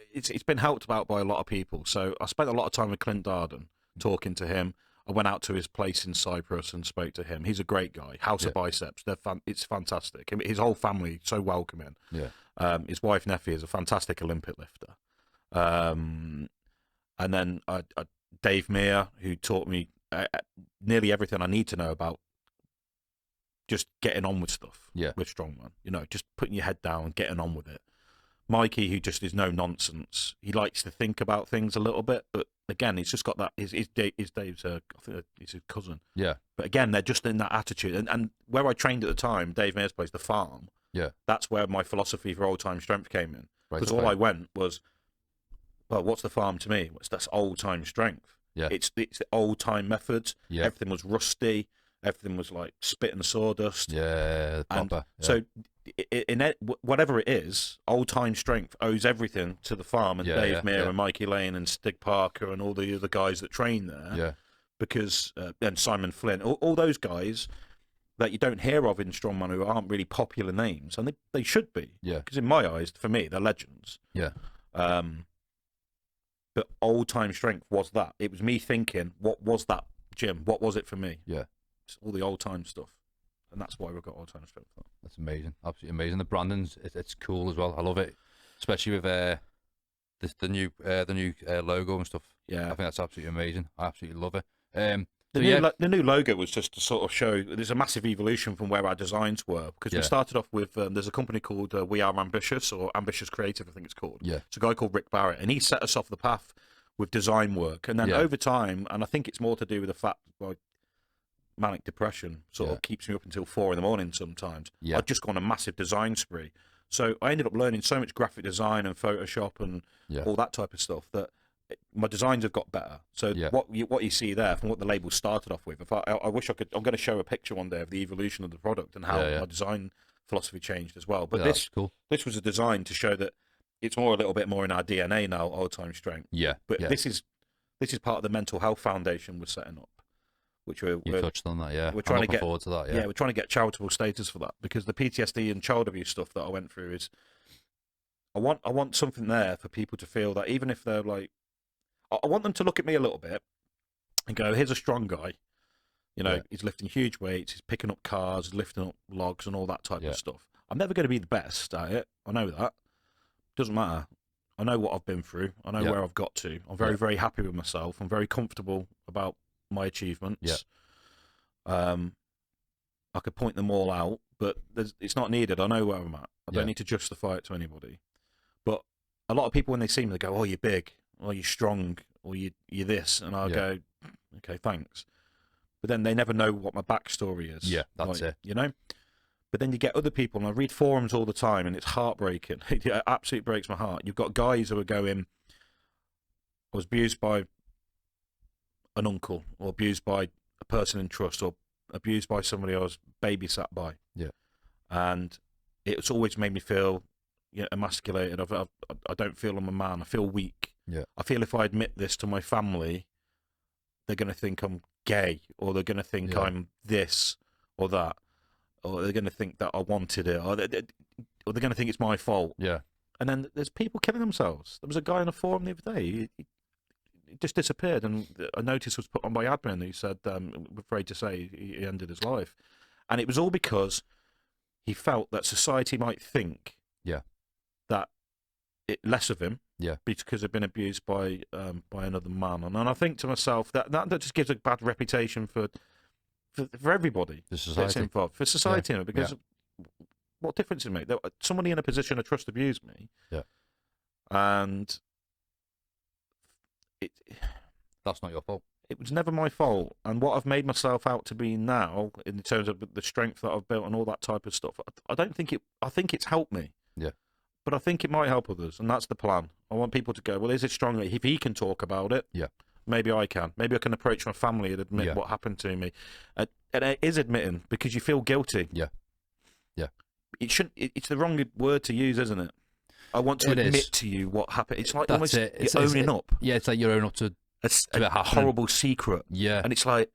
it's been helped out by a lot of people. So I spent a lot of time with Clint Darden, talking to him. I went out to his place in Cyprus and spoke to him. He's a great guy. House of Biceps. It's fantastic. His whole family so welcoming. Yeah. His wife Neffy is a fantastic Olympic lifter. And then Dave Meir, who taught me nearly everything I need to know about just getting on with stuff with strongman. Just putting your head down, getting on with it. Mikey, who just is no nonsense. He likes to think about things a little bit, but again, he's just got that. His Dave's, I think he's his cousin. Yeah. But again, they're just in that attitude. And where I trained at the time, Dave Meir's place, the farm. Yeah. That's where my philosophy for old time strength came in. Because all I went was, well, what's the farm to me? That's old time strength. Yeah. It's the old time methods. Yeah. Everything was rusty. Everything was like spit and sawdust. Yeah. Proper. So whatever it is, old time strength owes everything to the farm and Dave Meir and Mikey Lane and Stig Parker and all the other guys that train there. Yeah. Because and Simon Flynn, all those guys that you don't hear of in strongman who aren't really popular names, and they should be. Yeah. Because in my eyes, for me, they're legends. Yeah. But old time strength was that. It was me thinking, what was that gym? What was it for me? Yeah. It's all the old time stuff. And that's why we've got old time strength. That's amazing. Absolutely amazing. The branding's it's cool as well. I love it. Especially with the new logo and stuff. Yeah. I think that's absolutely amazing. I absolutely love it. The new logo was just to sort of show there's a massive evolution from where our designs were, because we started off with there's a company called We Are Ambitious, or Ambitious Creative, I think it's called. Yeah, it's a guy called Rick Barrett, and he set us off the path with design work, and then over time, and I think it's more to do with the fact like manic depression sort of keeps me up until 4 a.m. sometimes. I'd just gone a massive design spree, so I ended up learning so much graphic design and Photoshop and all that type of stuff that my designs have got better. So what you see there from what the label started off with, I wish I could, I'm going to show a picture one day of the evolution of the product and how my design philosophy changed as well. But this was a design to show that it's a little bit more in our DNA now, old time strength. Yeah. But this is This is part of the mental health foundation we're setting up, which You touched on that, yeah. we're I'm trying to looking get forward to that, yeah, we're trying to get charitable status for that, because the PTSD and child abuse stuff that I went through is, I want something there for people to feel that even if they're like, I want them to look at me a little bit and go, here's a strong guy, you know, Yeah. he's lifting huge weights, he's picking up cars, lifting up logs and all that type Yeah. of stuff. I'm never going to be the best at it. I know that. Doesn't matter. I know what I've been through. I know Yeah. where I've got to. I'm very, Yeah. very happy with myself. I'm very comfortable about my achievements. I could point them all out, but it's not needed. I know where I'm at. I don't need to justify it to anybody. But a lot of people, when they see me, they go, oh, you're big, or you're strong, or you're this. And I'll go, okay, thanks. But then they never know what my backstory is. Yeah, that's it. You know? But then you get other people, and I read forums all the time, and it's heartbreaking. It absolutely breaks my heart. You've got guys who are going, I was abused by an uncle, or abused by a person in trust, or abused by somebody I was babysat by. Yeah. And it's always made me feel emasculated. I don't feel I'm a man. I feel weak. Yeah. I feel if I admit this to my family, they're going to think I'm gay, or they're going to think I'm this or that, or they're going to think that I wanted it, or they're going to think it's my fault. Yeah. And then there's people killing themselves. There was a guy on a forum the other day. He just disappeared, and a notice was put on by admin who said, I'm afraid to say he ended his life. And it was all because he felt that society might think that less of him because he'd been abused by another man. And I think to myself that just gives a bad reputation for everybody that's involved, for society, because what difference does it make? Somebody in a position of trust abused me, and that's not your fault. It was never my fault. And what I've made myself out to be now, in terms of the strength that I've built and all that type of stuff, I don't think I think it's helped me. Yeah. But I think it might help others, and that's the plan. I want people to go, well, is it stronger? If he can talk about it, maybe I can. Maybe I can approach my family and admit what happened to me. And it is admitting, because you feel guilty. Yeah. It shouldn't. It's the wrong word to use, isn't it? I want to admit to you what happened. It's like almost you're owning up. Yeah, it's like you're owning up to a horrible secret. Yeah. And it's like,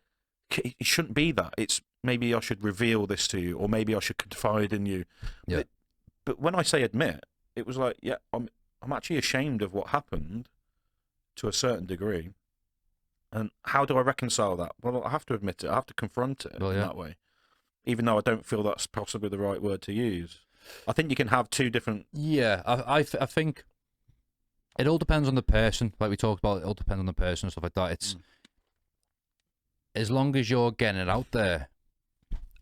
it shouldn't be that. It's maybe I should reveal this to you, or maybe I should confide in you. Yeah. But when I say admit, it was like, I'm actually ashamed of what happened to a certain degree. And how do I reconcile that? Well, I have to admit it. I have to confront it in that way. Even though I don't feel that's possibly the right word to use. I think you can have two different... Yeah, I think it all depends on the person. Like we talked about, it all depends on the person and stuff like that. It's as long as you're getting it out there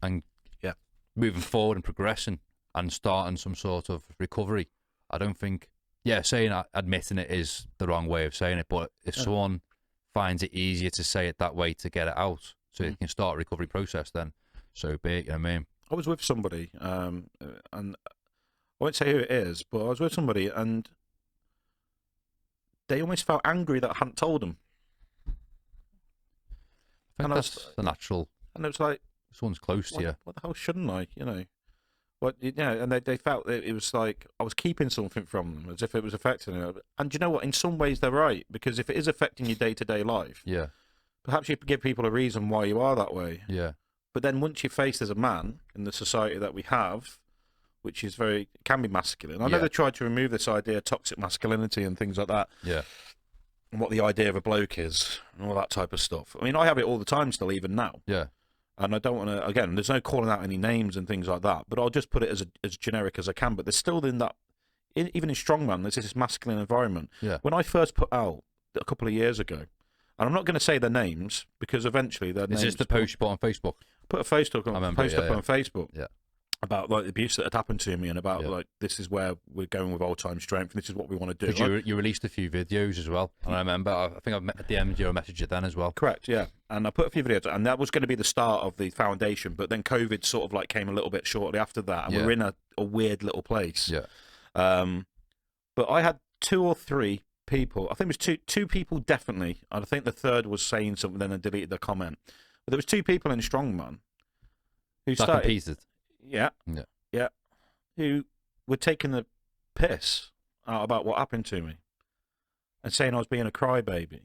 and moving forward and progressing and starting some sort of recovery, I don't think... admitting it is the wrong way of saying it, but if someone finds it easier to say it that way to get it out, so you can start a recovery process, then so be it, you know what I mean? I was with somebody, and I won't say who it is, but I was with somebody, and they almost felt angry that I hadn't told them. I think that's the natural. And it was like, someone's close to you. What the hell shouldn't I? You know, and they felt that it was like I was keeping something from them, as if it was affecting them. And you know what? In some ways, they're right, because if it is affecting your day-to-day life, perhaps you give people a reason why you are that way. Yeah. But then once you're faced as a man in the society that we have, which is can be masculine. I know they tried to remove this idea of toxic masculinity and things like that. Yeah. And what the idea of a bloke is and all that type of stuff. I mean, I have it all the time still, even now. Yeah. And I don't want to, again, there's no calling out any names and things like that, but I'll just put it as generic as I can. But there's still even in strongman, there's this masculine environment. Yeah. When I first put out a couple of years ago, and I'm not going to say their names, because eventually their names... Is this the post you put on Facebook? Put a post up on Facebook about like the abuse that had happened to me, and about like, this is where we're going with old time strength, and this is what we want to do. Because you released a few videos as well, and I remember, I think I DM'd you or messaged you then as well. Correct, yeah. And I put a few videos, and that was going to be the start of the foundation, but then COVID sort of like came a little bit shortly after that, and we're in a weird little place. Yeah. But I had 2 or 3 people, I think it was two people definitely, and I think the third was saying something, then I deleted the comment. But there was 2 people in Strongman who started... competed. Yeah. Who were taking the piss out about what happened to me and saying I was being a crybaby.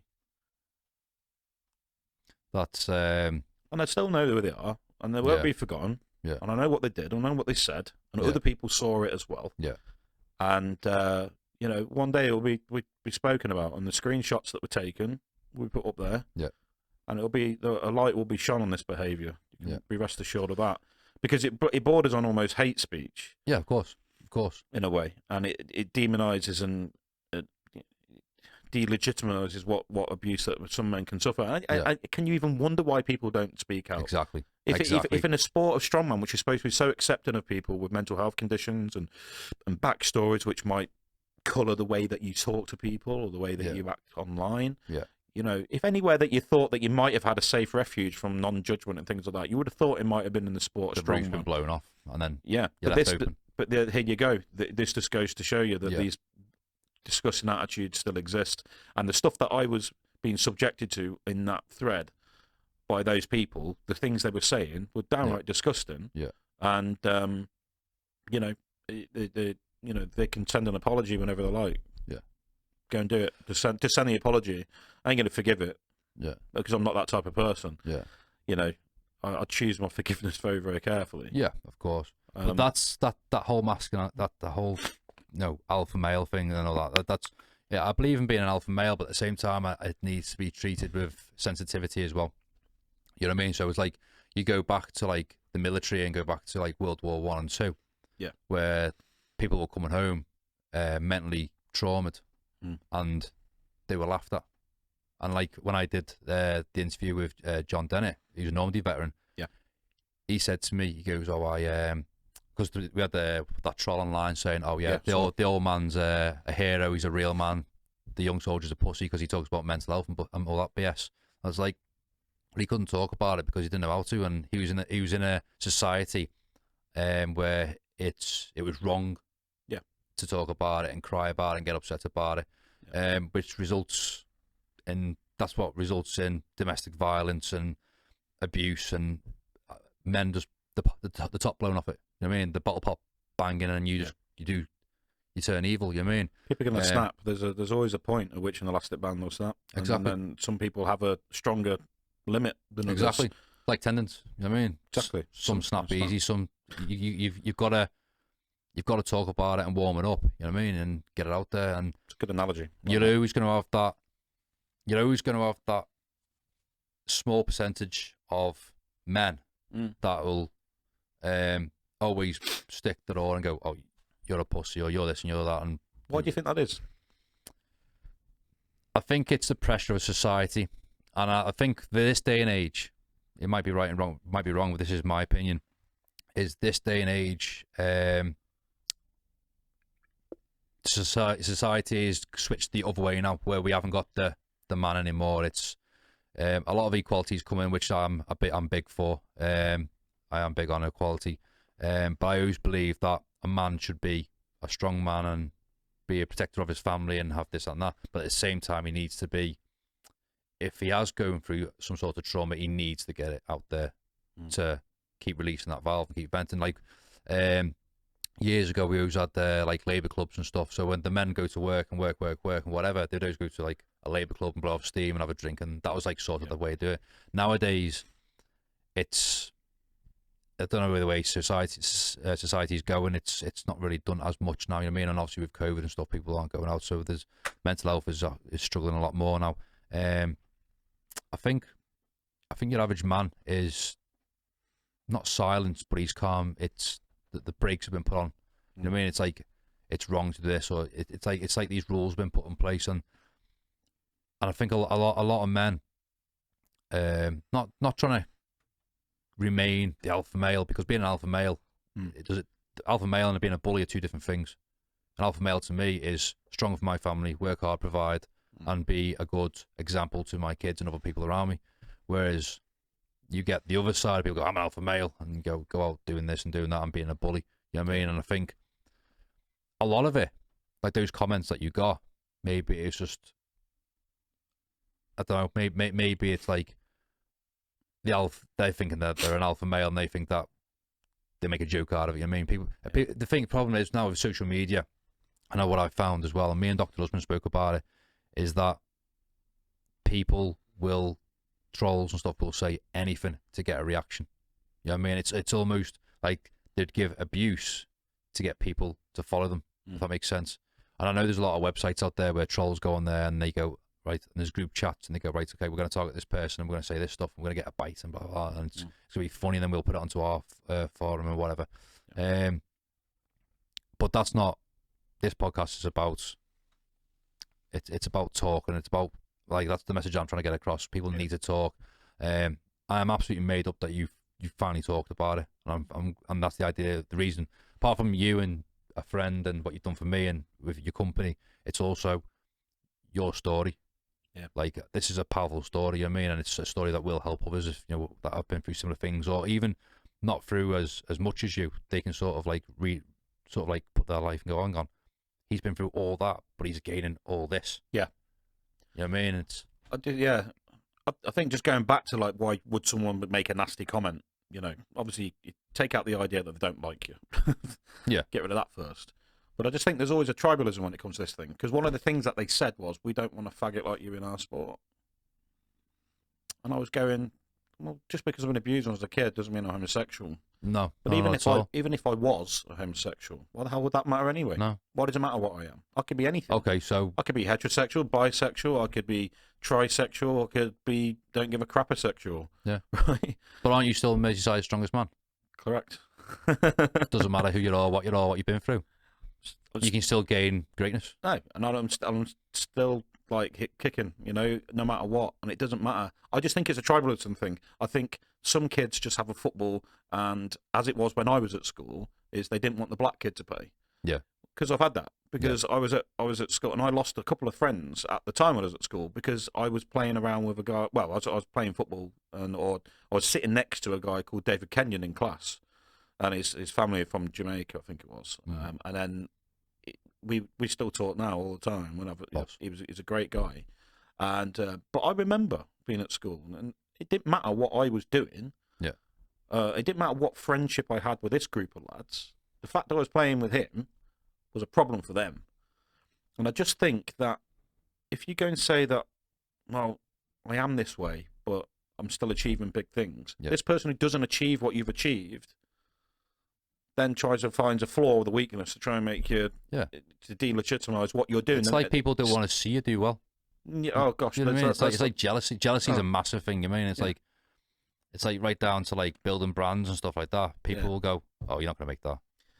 That's and I still know who they are, and they won't Yeah. be forgotten. Yeah. And I know what they did, I know what they said, and Yeah. other people saw it as well. Yeah. And you know, one day it'll be spoken about, and the screenshots that were taken we put up there. Yeah. And it'll be a light will be shone on this behaviour. You can Yeah. be rest assured of that, because it borders on almost hate speech. Yeah, of course, In a way, and it demonises and delegitimises what abuse that some men can suffer. Can you even wonder why people don't speak out? exactly. If in a sport of strongman, which is supposed to be so accepting of people with mental health conditions and backstories which might colour the way that you talk to people or the way that you act online. Yeah. You know, if anywhere that you thought that you might have had a safe refuge from non-judgment and things like that, you would have thought it might have been in the sport of the roof's been strongman. blown off, and then Yeah, you're but left this, open. but here you go. This just goes to show you that Yeah. these disgusting attitudes still exist, and the stuff that I was being subjected to in that thread by those people, the things they were saying were downright disgusting. Yeah. And you know, they can send an apology whenever they like. Yeah. Go and do it. Just send the apology. I ain't going to forgive it. Yeah. Because I'm not that type of person. Yeah. You know, I choose my forgiveness very, very carefully. Yeah, of course. But that's that whole masculine, the whole alpha male thing and all that. That's I believe in being an alpha male, but at the same time, it needs to be treated with sensitivity as well. You know what I mean? So it's like you go back to like the military and go back to like World War I and II, where people were coming home mentally traumatized, and they were laughed at. And like when I did the interview with John Dennett, he's a Normandy veteran. Yeah, he said to me, he goes, "Oh, because we had that troll online saying, oh yeah, the old man's a hero, he's a real man. The young soldier's a pussy because he talks about mental health and all that BS." I was like, well, he couldn't talk about it because he didn't know how to, and he was in a society where it was wrong to talk about it and cry about it and get upset about it, which results in domestic violence and abuse, and men just the top blown off it. You know what I mean? The bottle pop banging, and you turn evil. You know what I mean? People are going to snap. There's always a point at which an elastic band will snap. Exactly. And then some people have a stronger limit than others. Exactly. Like tendons. You know what I mean? Exactly. Some snap easy. Some you've got to talk about it and warm it up. You know what I mean? And get it out there. And it's a good analogy. You're always going to have that. You're always going to have that small percentage of men that will always stick the door and go, "Oh, you're a pussy," or "You're this and you're that." And why do you think that is? I think it's the pressure of society, and I think this day and age, it might be right and wrong, might be wrong, but this is my opinion. Is this day and age, society is switched the other way now, where we haven't got the man anymore. It's a lot of equalities come in, which I'm big for. I am big on equality, but I always believe that a man should be a strong man and be a protector of his family and have this and that. But at the same time, he needs to be, if he has going through some sort of trauma, he needs to get it out there to keep releasing that valve and keep venting. Like years ago, we always had like labour clubs and stuff. So when the men go to work and work and whatever, they'd always go to like a labour club and blow off steam and have a drink, and that was like sort of the way to do it. Nowadays, it's, I don't know where the way society's going. It's not really done as much now. You know what I mean? And obviously with COVID and stuff, people aren't going out, so there's mental health is struggling a lot more now. I think your average man is not silenced, but he's calm. It's the brakes have been put on. You know what I mean? It's like it's wrong to do this, or it's like these rules have been put in place, and I think a lot of men, not trying to remain the alpha male, because being an alpha male, alpha male and being a bully are two different things. An alpha male to me is strong for my family, work hard, provide, and be a good example to my kids and other people around me. Whereas you get the other side, people go, "I'm an alpha male," and go out doing this and doing that and being a bully. You know what I mean? And I think a lot of it, like those comments that you got, maybe it's just, I don't know, maybe it's like they're thinking that they're an alpha male and they think that they make a joke out of it. I mean, the problem is now with social media, I know what I've found as well, and me and Dr. Husband spoke about it, is that people will trolls and stuff will say anything to get a reaction. You know what I mean? It's almost like they'd give abuse to get people to follow them, if that makes sense. And I know there's a lot of websites out there where trolls go on there and they go, right, and there's group chats and they go, right, okay, we're going to target this person and we're going to say this stuff and we're going to get a bite and blah, blah, blah. And it's going to be funny and then we'll put it onto our forum or whatever. But that's not, this podcast is about, it's about talking. It's about, like, that's the message I'm trying to get across. People need to talk. I am absolutely made up that you've finally talked about it. And that's the idea, the reason, apart from you and a friend and what you've done for me and with your company, it's also your story. Yeah. Like, this is a powerful story, you know what I mean? And it's a story that will help others, if, you know, that have been through similar things, or even not through as much as you. They can sort of like put their life and go, hang on, he's been through all that, but he's gaining all this. Yeah. You know what I mean? I think just going back to, like, why would someone make a nasty comment? You know, obviously, you take out the idea that they don't like you. Yeah. Get rid of that first. But I just think there's always a tribalism when it comes to this thing. Because one of the things that they said was, we don't want a faggot like you in our sport. And I was going, well, just because I've been abused when I was a kid doesn't mean I'm homosexual. No. But even if I was a homosexual, why the hell would that matter anyway? No. Why does it matter what I am? I could be anything. Okay, so I could be heterosexual, bisexual, I could be trisexual, I could be don't give a crapper sexual. Yeah. Right? But aren't you still Merseyside's strongest man? Correct. Doesn't matter who you are, what you've been through. You can still gain greatness. No, and I'm still like kicking, you know, no matter what, and it doesn't matter. I just think it's a tribalism thing. I think some kids just have a football, and as it was when I was at school, is they didn't want the black kid to pay. Yeah. Because I've had that. Because I was at school, and I lost a couple of friends at the time when I was at school because I was playing around with a guy. Well, I was playing football, or I was sitting next to a guy called David Kenyon in class, and his family are from Jamaica, I think it was, and then. We still talk now all the time. Whenever he's a great guy, and but I remember being at school, and it didn't matter what I was doing. Yeah. It didn't matter what friendship I had with this group of lads. The fact that I was playing with him was a problem for them, and I just think that if you go and say that, well, I am this way, but I'm still achieving big things. Yeah. This person who doesn't achieve what you've achieved then tries to find a flaw or the weakness to try and make you to delegitimize what you're doing. It's like people don't want to see you do well. Yeah, oh gosh, you know what I mean? It's like jealousy. Jealousy is a massive thing. I mean, it's like right down to like building brands and stuff like that. People will go, "Oh, you're not going to make that.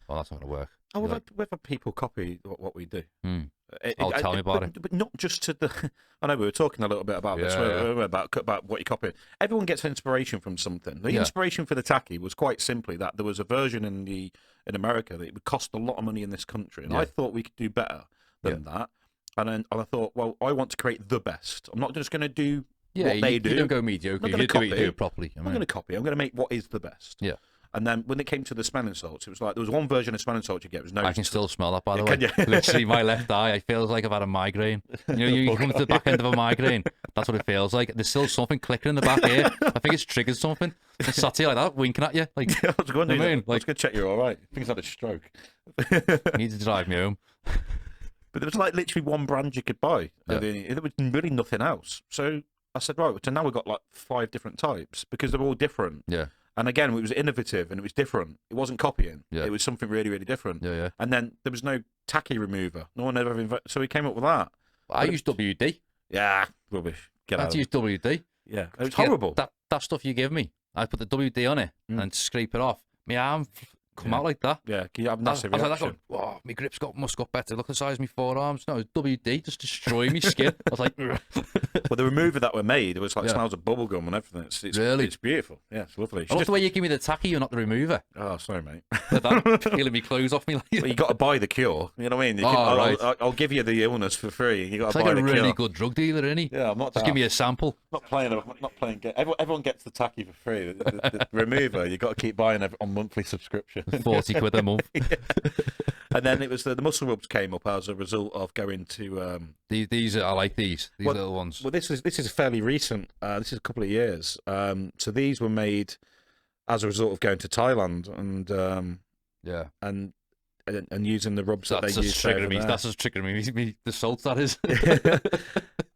Oh, that's not going to work." Oh, whether people copy what we do. Tell me about it. But not just to the. I know we were talking a little bit about this, about what you copy. Everyone gets inspiration from something. The inspiration for the tacky was quite simply that there was a version in America that it would cost a lot of money in this country, and I thought we could do better than that. And then I thought, well, I want to create the best. I'm not just going to do what they do. You don't go mediocre. You do it properly. I'm going to copy. I'm going to make what is the best. Yeah. And then when it came to the smelling salts, it was like there was one version of smelling salts you get. It was no. I can still smell that, by the way. Can you? Literally, my left eye. I feels like I've had a migraine. You know, you come to the back end of a migraine. That's what it feels like. There's still something clicking in the back here. I think it's triggered something. It's sat here like that, winking at you. Like, I was going to I was going to check you're all right. I think he's had a stroke. Need to drive me home. But there was like literally one brand you could buy. Yeah. There was really nothing else. So I said, right, so now we've got like 5 different types because they're all different. Yeah. And again, it was innovative and it was different. It wasn't copying. Yeah. It was something really, really different. Yeah. And then there was no tacky remover. No one ever invented. So we came up with that. I use WD. Yeah, rubbish. Get out. I use WD. Yeah, it was horrible. That stuff you give me, I put the WD on it and scrape it off. My arm come out like that. Yeah, you have massive reaction. Oh, my grip's must got better. Look at the size of my forearms. No, it's WD, just destroying my skin. I was like, well, the remover that we made, it was like smells of bubble gum and everything. It's really? It's beautiful. Yeah, it's lovely. I love the way you give me the tacky, you're not the remover. Oh, sorry, mate. Like that, peeling me clothes off me. Like well, you got to buy the cure. You know what I mean? Right. I'll give you the illness for free. You got to buy like the a cure. really good drug dealer, isn't he? Yeah, I'm not. Just give me a sample. Not playing. Everyone gets the tacky for free. The remover, you got to keep buying on monthly subscription. 40 quid a month. And then it was the muscle rubs came up as a result of going to these I like these little ones. Well, this is fairly recent. This is a couple of years. So these were made as a result of going to Thailand and using the rubs that they use. That's just triggering me. The salt, that is.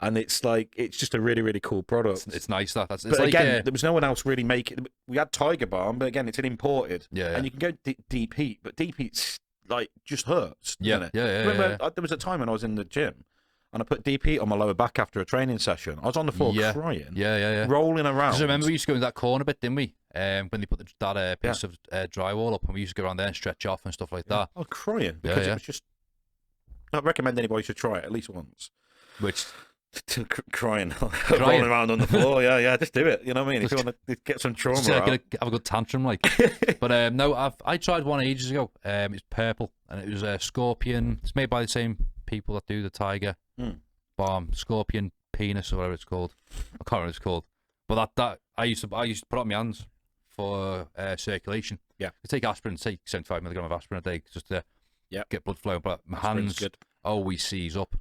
And it's like, it's just a really, really cool product. It's nice that. It's But like, again, there was no one else really making. We had Tiger Balm, but again, it's an imported. Yeah, yeah. And you can go deep heat, but deep heat's like just hurts. Doesn't it? Yeah. There was a time when I was in the gym and I put deep heat on my lower back after a training session. I was on the floor crying. Yeah. Rolling around. Because I remember we used to go in that corner bit, didn't we? When they put that piece of drywall up, and we used to go around there and stretch off and stuff like that. I was crying because it was just. I recommend anybody should try it at least once. Which. Crying, rolling around on the floor. Yeah, just do it. You know what I mean? If you want to get some trauma out. Have a good tantrum, like. But no, I tried one ages ago. It's purple, and it was a scorpion. It's made by the same people that do the Tiger Balm, scorpion penis or whatever it's called. I can't remember what it's called. But that I used to put it on my hands for circulation. Yeah, I take aspirin, take 75 milligram of aspirin a day just to get blood flowing. But my hands always seize up.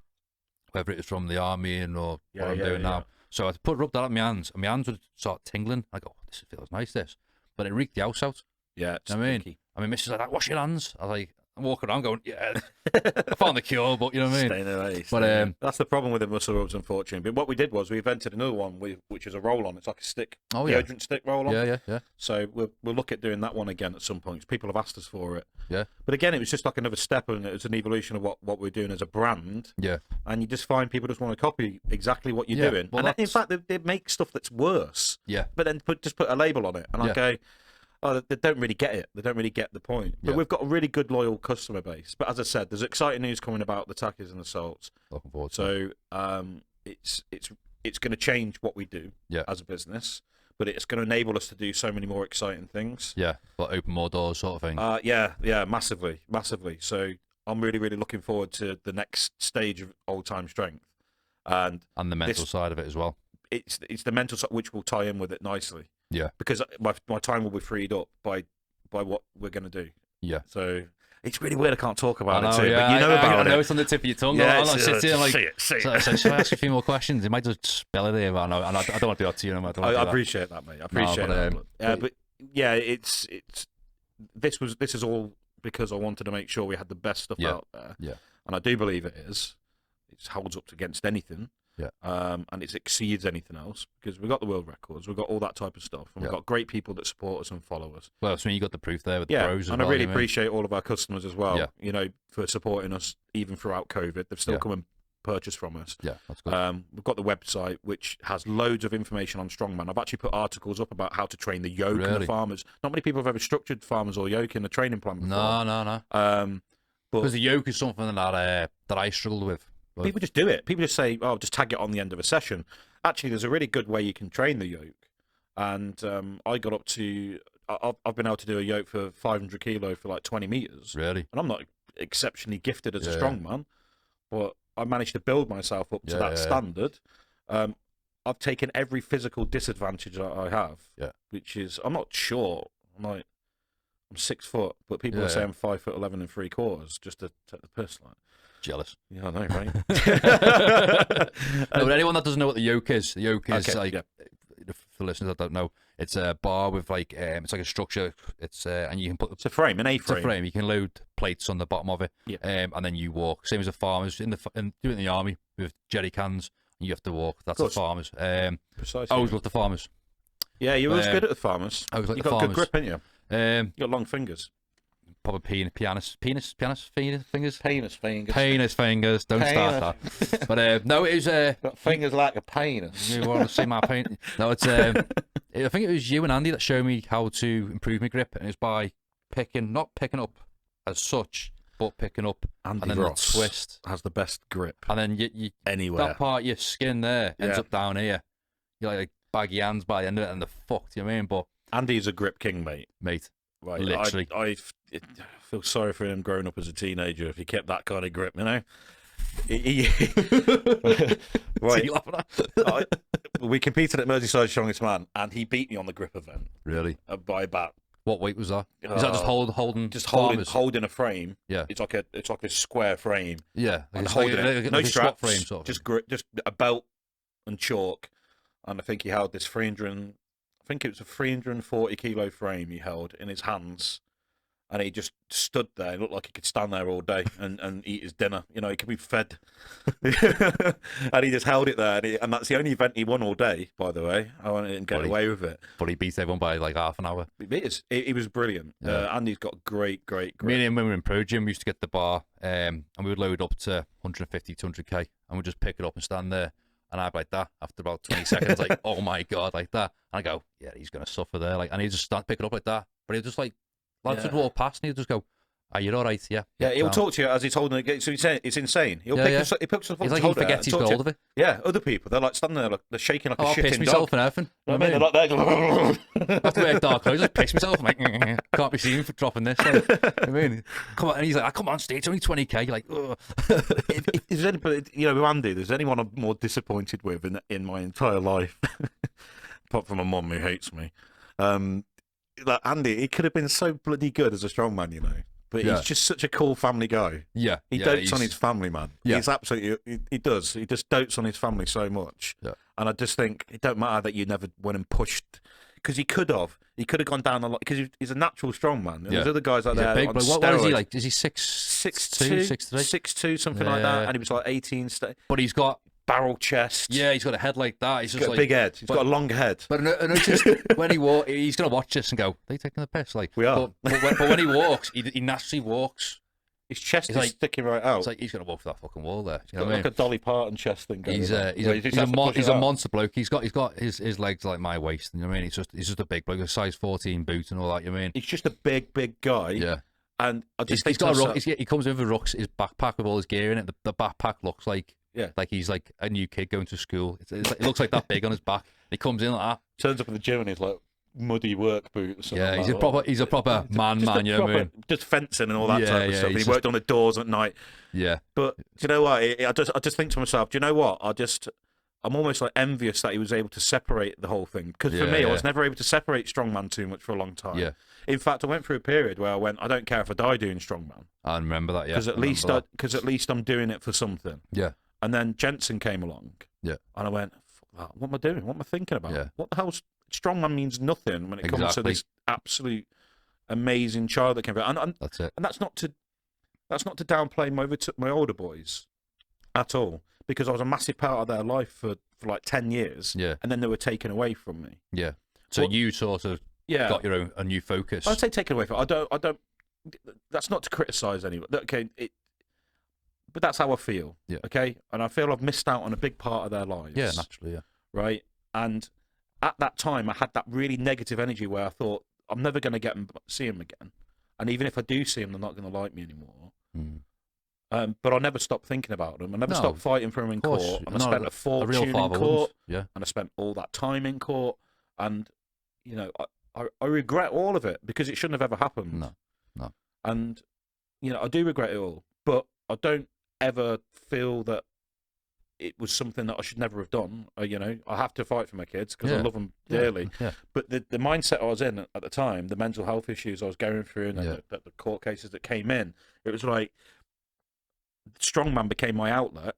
Whether it was from the army or what I'm doing now. So I rub that on my hands, and my hands would start tingling. I go, this feels nice, this. But it reeked the house out. Yeah, it's I mean, Mrs. like, wash your hands. I was like, I'm walking around going, yeah, I found the cure, but you know what I mean? Staying away. But that's the problem with the muscle rubs, unfortunately. But what we did was we invented another one, which is a roll-on. It's like a stick, deodorant stick roll-on. Yeah. So we'll look at doing that one again at some point. People have asked us for it. Yeah. But again, it was just like another step, and it was an evolution of what we're doing as a brand. Yeah. And you just find people just want to copy exactly what you're doing. Well, and in fact, they make stuff that's worse. Yeah. But then just put a label on it, and I go, oh, they don't really get it. They don't really get the point. But we've got a really good, loyal customer base. But as I said, there's exciting news coming about the tackies and the salts. Looking forward to it. It's going to change what we do as a business, but it's going to enable us to do so many more exciting things. Yeah, but open more doors sort of thing. Yeah, massively. So I'm really, really looking forward to the next stage of old-time strength. And the mental side of it as well. It's the mental side which will tie in with it nicely. Yeah, because my time will be freed up by what we're going to do. Yeah. So it's really weird I can't talk about it too, yeah, but you know about it. I know it's on the tip of your tongue. Yeah, I'm like sitting here like, say it. So should I ask a few more questions? It might just spell it here, but I don't want to do that to you. I appreciate that, mate. I appreciate that. But yeah, it's this is all because I wanted to make sure we had the best stuff out there. Yeah. And I do believe it is. It holds up against anything. Yeah. And it exceeds anything else because we've got the world records, we've got all that type of stuff, and we've got great people that support us and follow us. Well, so you got the proof there with the pros as and well, I really appreciate all of our customers as well. Yeah. You know, for supporting us even throughout COVID. They've still come and purchased from us. Yeah, that's good. We've got the website which has loads of information on strongman. I've actually put articles up about how to train the yoke and the farmers. Not many people have ever structured farmers or yoke in a training plan before. No. But because the yoke is something that I struggled with. People just do it. People just say, "Oh, just tag it on the end of a session." Actually, there's a really good way you can train the yoke. And I got up to, I've been able to do a yoke for 500 kilo for like 20 meters. Really? And I'm not exceptionally gifted as a strongman, but I managed to build myself up to that standard. I've taken every physical disadvantage that I have, which is I'm not short. I'm 6 foot, but people are saying 5'11" and 3/4 just to take the piss. Like, jealous. Yeah, I know, right? No, but anyone that doesn't know what the yoke is for listeners that don't know, it's a bar with like it's like a structure. It's and you can put it's a frame, an A-frame. It's a frame. You can load plates on the bottom of it, and then you walk. Same as the farmers do it in the army with jerry cans. And you have to walk. That's the farmers. Precisely. I always loved the farmers. Yeah, you always good at the farmers. I was like you the got farmers. good grip, haven't you? You got long fingers. Probably penis fingers. Penis fingers. Don't start that. But no, it was got fingers like a penis. You want to see my penis? No, it's I think it was you and Andy that showed me how to improve my grip, and it's by not picking up as such, but picking up Andy and then Ross the twist has the best grip, and then you anywhere. That part of your skin there ends up down here. You're like baggy hands by the end of it, and they're fucked. You know what I mean? But Andy's a grip king, mate. Right, literally. I feel sorry for him growing up as a teenager if he kept that kind of grip, you know. Right. We competed at Merseyside Strongest Man, and he beat me on the grip event. Really? By about. What weight was that? Is that just holding? Just holding a frame. Yeah. It's like this square frame. Yeah. And holding it. No straps. Frame sort of just grip, just a belt and chalk, and I think he held this 340 kilo frame he held in his hands, and he just stood there. It looked like he could stand there all day and eat his dinner. You know, he could be fed. And he just held it there. And that's the only event he won all day, by the way. I didn't get away with it. But he beat everyone by like half an hour. He was brilliant. Yeah. Andy's got great. Me and him, when we were in Pro Gym, we used to get the bar, and we would load up to 150, 200k, and we'd just pick it up and stand there. And I'd be like that after about 20 seconds, like, oh my God, like that. And I go, yeah, he's going to suffer there. Like, and he'd just start picking it up like that. But he'd just like, lads would walk past and he'd just go, are you all right? Yeah. Yeah, he'll talk to you as he's holding it. So it's insane. He'll pick us up. He picks us up. He's like, he forgets he's got hold of it. Yeah, other people, they're like standing there, like, they're shaking like a shitting piss myself dog. and everything. I mean, they're like there. I have to wear dark clothes, just piss myself. I'm like, can't be seen for dropping this. Like, I mean, come on. And he's like, come on, stage, only 20k. You're like, ugh. If there's anybody, you know, with Andy, there's anyone I'm more disappointed with in my entire life, apart from my mum who hates me. Like Andy, he could have been so bloody good as a strongman, you know. But he's just such a cool family guy. Yeah. He dotes on his family, man. Yeah. He's absolutely, he does. He just dotes on his family so much. Yeah. And I just think it don't matter that you never went and pushed, because he could have gone down a lot, because he's a natural strongman. And there's other guys out there big, on what is he like? Is he 6'2", 6'3"? 6'2", something like that. And he was like 18. But he's got barrel chest. Yeah, he's got a head like that. He's just got like a big head. He's got a long head. But I noticed when he walks, he's gonna watch this and go, "They taking the piss?" Like we are. But when he walks, he naturally walks. His chest is like sticking right out. It's like he's gonna walk for that fucking wall there. You know what I mean? Like a Dolly Parton chest thing. He's a monster bloke. He's got his legs like my waist. You know what I mean? He's just a big bloke, a size 14 boot and all that. You know what I mean? He's just a big guy. Yeah. And I just he's got a ruck. He comes in with rucks, his backpack with all his gear in it. The backpack looks like he's like a new kid going to school. It looks like that big on his back. He comes in like that. Turns up in the gym and he's like muddy work boots. Yeah, he's a proper man. You know what I mean? Just fencing and all that type of stuff. And he worked on the doors at night. Yeah. But do you know what? I just think to myself, do you know what? I'm almost like envious that he was able to separate the whole thing. Because for me, I was never able to separate strongman too much for a long time. Yeah. In fact, I went through a period where I went, I don't care if I die doing strongman. I remember that. Yeah. Because at least I'm doing it for something. Yeah. And then Jensen came along. Yeah. And I went, what am I doing? What am I thinking about? Yeah. What the hell's strongman means nothing when it comes to this absolute amazing child that came out. And that's it. And that's not to downplay my older boys at all, because I was a massive part of their life for like 10 years. Yeah. And then they were taken away from me. Yeah. So you sort of got your a new focus. I'd say taken away from. I don't. That's not to criticise anyone. Okay. But that's how I feel. Yeah. Okay. And I feel I've missed out on a big part of their lives. Yeah, naturally. Yeah. Right. And at that time, I had that really negative energy where I thought, I'm never going to see him again. And even if I do see him, they're not going to like me anymore. Mm. But I never stopped thinking about them. I never stopped fighting for him in court. And I spent a fortune in court. Yeah. And I spent all that time in court. And, you know, I regret all of it, because it shouldn't have ever happened. No. And, you know, I do regret it all. But I don't ever feel that it was something that I should never have done. You know, I have to fight for my kids because I love them dearly. Yeah. But the mindset I was in at the time, the mental health issues I was going through, and the court cases that came in, it was like strongman became my outlet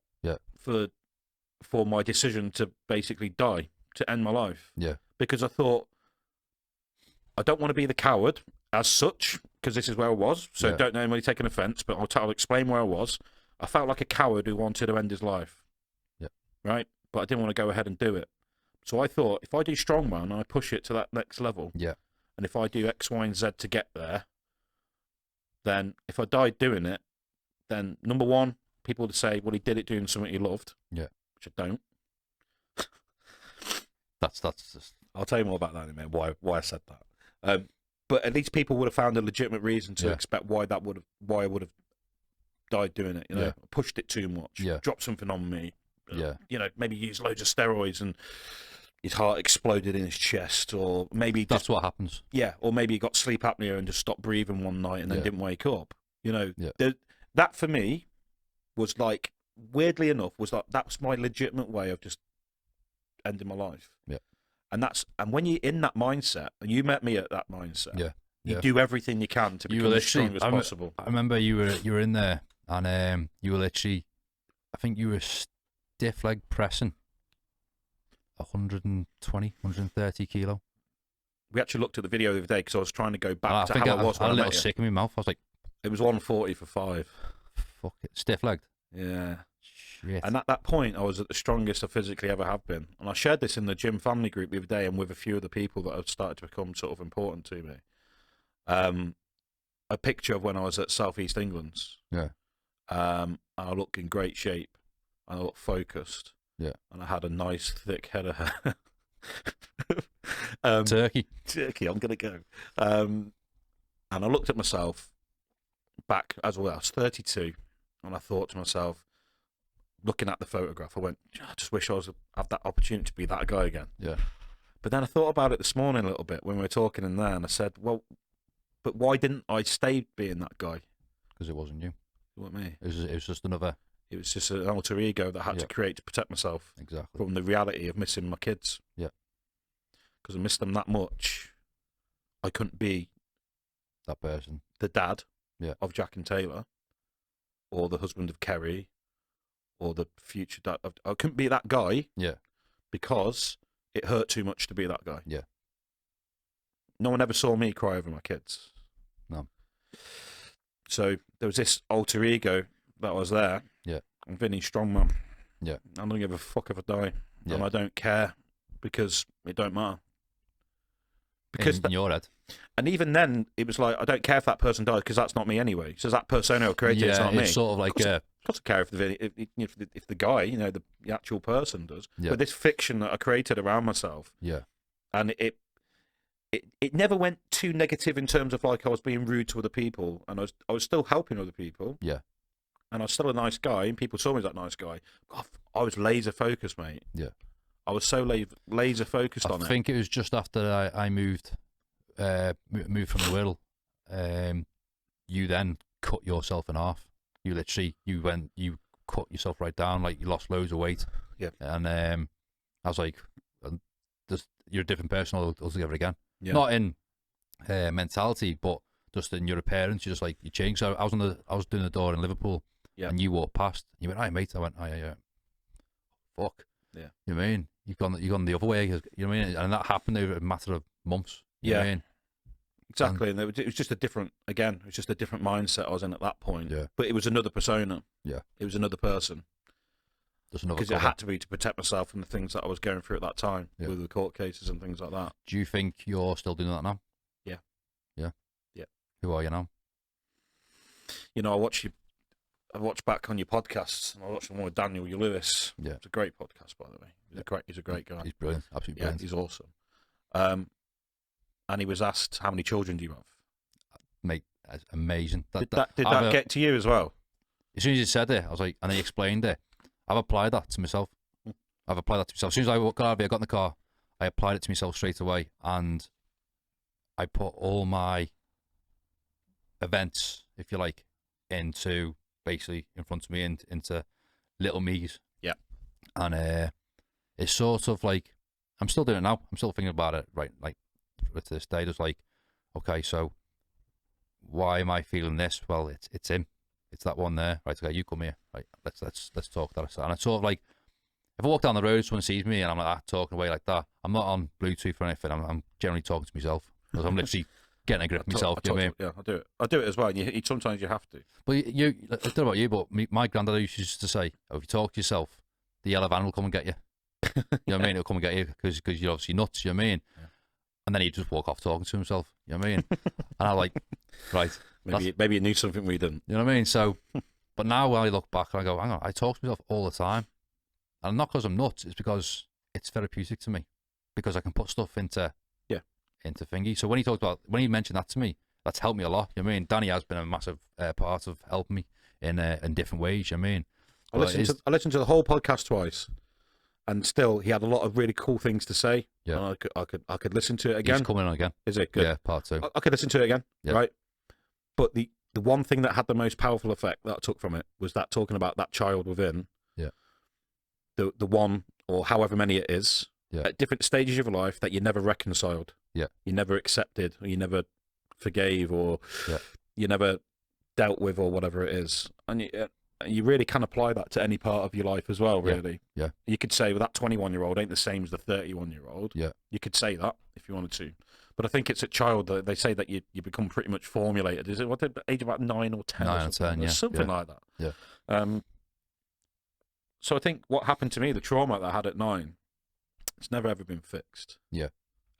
for my decision to basically die, to end my life. Yeah. Because I thought, I don't want to be the coward as such, because this is where I was. So don't know anybody taking offence, but I'll explain where I was. I felt like a coward who wanted to end his life. Yeah. Right? But I didn't want to go ahead and do it. So I thought, if I do strongman and I push it to that next level, and if I do X, Y, and Z to get there, then if I died doing it, then number one, people would say, well, he did it doing something he loved. Yeah. Which I don't. That's just... I'll tell you more about that in a minute, why I said that. But at least people would have found a legitimate reason to expect why I would have died doing it. You know, pushed it too much, dropped something on me. You know, maybe used loads of steroids and his heart exploded in his chest, or maybe that's what happens. Yeah, or maybe he got sleep apnea and just stopped breathing one night and then didn't wake up. You know, that for me was like, weirdly enough, that's my legitimate way of just ending my life. Yeah. And when you're in that mindset, and you met me at that mindset, you do everything you can to become as strong as possible. I remember you were in there, and you were literally, I think you were stiff leg pressing 120, 130 kilo. we actually looked at the video the other day because I was trying to go back I to think how I it was had when a I little met you. sick in my mouth. I was like, It was 140 for 5. fuck it, stiff-legged. Yeah. Shit. And at that point, I was at the strongest I physically ever have been. And I shared this in the gym family group the other day and with a few of the people that have started to become sort of important to me. A picture of when I was at South East England's. Yeah. I looked in great shape. I looked focused. Yeah. And I had a nice thick head of hair. Turkey. I'm going to go. And I looked at myself back as well. I was 32. And I thought to myself, looking at the photograph, I went, I just wish I had that opportunity to be that guy again. Yeah. But then I thought about it this morning a little bit when we were talking in there, and I said, well, but why didn't I stay being that guy? Because it wasn't you. What me? It was just another. It was just an alter ego that I had to create to protect myself Exactly. from the reality of missing my kids. Yeah. Because I missed them that much, I couldn't be That person. the dad Yeah. of Jack and Taylor, or the husband of Kerry, or the future dad. I couldn't be that guy. Yeah. Because it hurt too much to be that guy. Yeah. No one ever saw me cry over my kids. No. So there was this alter ego that was there. Yeah. I'm Vinny Strongman. Yeah. I don't give a fuck if I die. Yeah. And I don't care because it don't matter. Because in your head. and even then, it was like, I don't care if that person dies because that's not me anyway. So that persona I created, it's not me. It's sort of like Of course I care if the guy, the actual person does. Yeah. But this fiction that I created around myself, yeah. and it never went too negative in terms of like I was being rude to other people, and I was still helping other people. Yeah. And I was still a nice guy, and people saw me as that nice guy. God, I was laser focused, mate. Yeah. I was so laser focused on it. I think it was just after I moved from the Wirral. You then cut yourself in half. You literally you cut yourself right down, like you lost loads of weight. Yeah. And I was like, you're a different person altogether again. Yeah. Not in mentality, but just in your appearance. You just like you changed. So I was doing the door in Liverpool. Yeah. And you walked past. And you went, "Hi, mate." I went, "Hi, yeah." Fuck. Yeah. You know what I mean? You've gone the other way. You know what I mean? And that happened over a matter of months. You know what I mean? Exactly, and it was just a different mindset I was in at that point. Yeah. But it was another persona. Yeah. It was another person. Just another. Because it had to be to protect myself from the things that I was going through at that time with the court cases and things like that. Do you think you're still doing that now? Yeah. Yeah. Yeah. Who are you now? I watched back on your podcasts, and I watched one with Daniel Lewis. Yeah. It's a great podcast, by the way. He's a great guy. He's brilliant, absolutely brilliant. He's awesome. And he was asked, "How many children do you have?" Mate, that's amazing. Did that get to you as well? As soon as he said it, I was like, and he explained it. I've applied that to myself. As soon as I got out of here, I got in the car, I applied it to myself straight away, and I put all my events, if you like, into basically in front of me and into little me's. Yeah. And it's sort of like, I'm still doing it now. I'm still thinking about it, right? Like, to this day, just like, okay, so why am I feeling this? Well, it's him. It's that one there. Right, okay, you come here. Right, let's talk that. And it's sort of like, if I walk down the road, someone sees me and I'm like talking away like that, I'm not on Bluetooth or anything. I'm generally talking to myself because I'm literally getting a grip of myself. You know what I mean? Yeah, I do it as well. And sometimes you have to. But I don't know about you, but my granddad used to say, oh, if you talk to yourself, the yellow van will come and get you. You know what I mean? It'll come and get you because you're obviously nuts. You know what I mean? Yeah. And then he'd just walk off talking to himself. You know what I mean? And I'm like, right. Maybe you knew something we didn't. You know what I mean? So, but now when I look back and I go, hang on, I talk to myself all the time. And not because I'm nuts, it's because it's therapeutic to me. Because I can put stuff into thingy. So when he mentioned that to me, that's helped me a lot. You know what I mean? Danny has been a massive part of helping me in different ways. You know what I mean? I listened to the whole podcast twice, and still he had a lot of really cool things to say. Yeah, and I could listen to it again. He's coming on again. Is it good? Yeah, part 2. I could listen to it again. Yeah. Right. But the one thing that had the most powerful effect that I took from it was that talking about that child within. Yeah. The one or however many it is at different stages of your life that you never reconciled. Yeah. You never accepted, or you never forgave, or you never dealt with, or whatever it is. And you really can apply that to any part of your life as well, really. Yeah. You could say, well, that 21-year-old ain't the same as the 31-year-old. Yeah. You could say that if you wanted to. But I think it's a child that they say that you become pretty much formulated. Is it what the age about 9 or 10? 9 or 10, yeah. Something like that. Yeah. So I think what happened to me, the trauma that I had at 9, it's never ever been fixed. Yeah.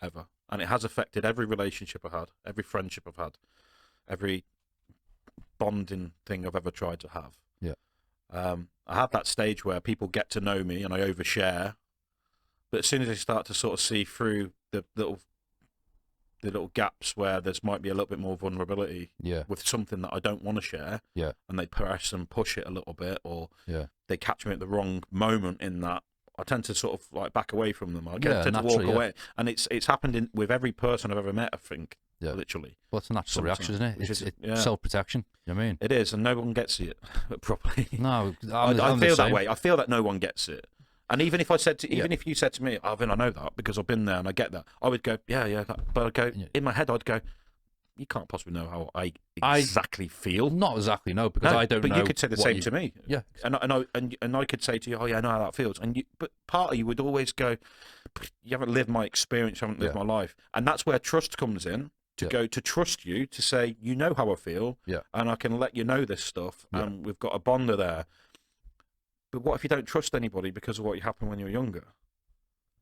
Ever. And it has affected every relationship I've had, every friendship I've had, every bonding thing I've ever tried to have. Yeah. I have that stage where people get to know me and I overshare, but as soon as they start to sort of see through the little gaps where there's might be a little bit more vulnerability with something that I don't want to share, and they press and push it a little bit, or they catch me at the wrong moment in that, I tend to sort of like back away from them. I tend to walk away, and it's happened with every person I've ever met, I think. Yeah. Literally. Well, it's a natural reaction, isn't it? It's self-protection. You know what I mean? It is, and no one gets it properly. No, I feel that way. I feel that no one gets it. And even if I said to, even if you said to me, Alvin, I know that because I've been there and I get that, I would go, yeah. But I'd go, in my head, I'd go, you can't possibly know how I exactly feel. Not exactly, no, because I don't know. But you could say the same to me. Yeah. And I could say to you, oh yeah, I know how that feels. But part of you would always go, you haven't lived my experience, you haven't lived my life. And that's where trust comes in. To trust you, to say, you know how I feel, and I can let you know this stuff, and we've got a bond there. But what if you don't trust anybody because of what happened when you were younger?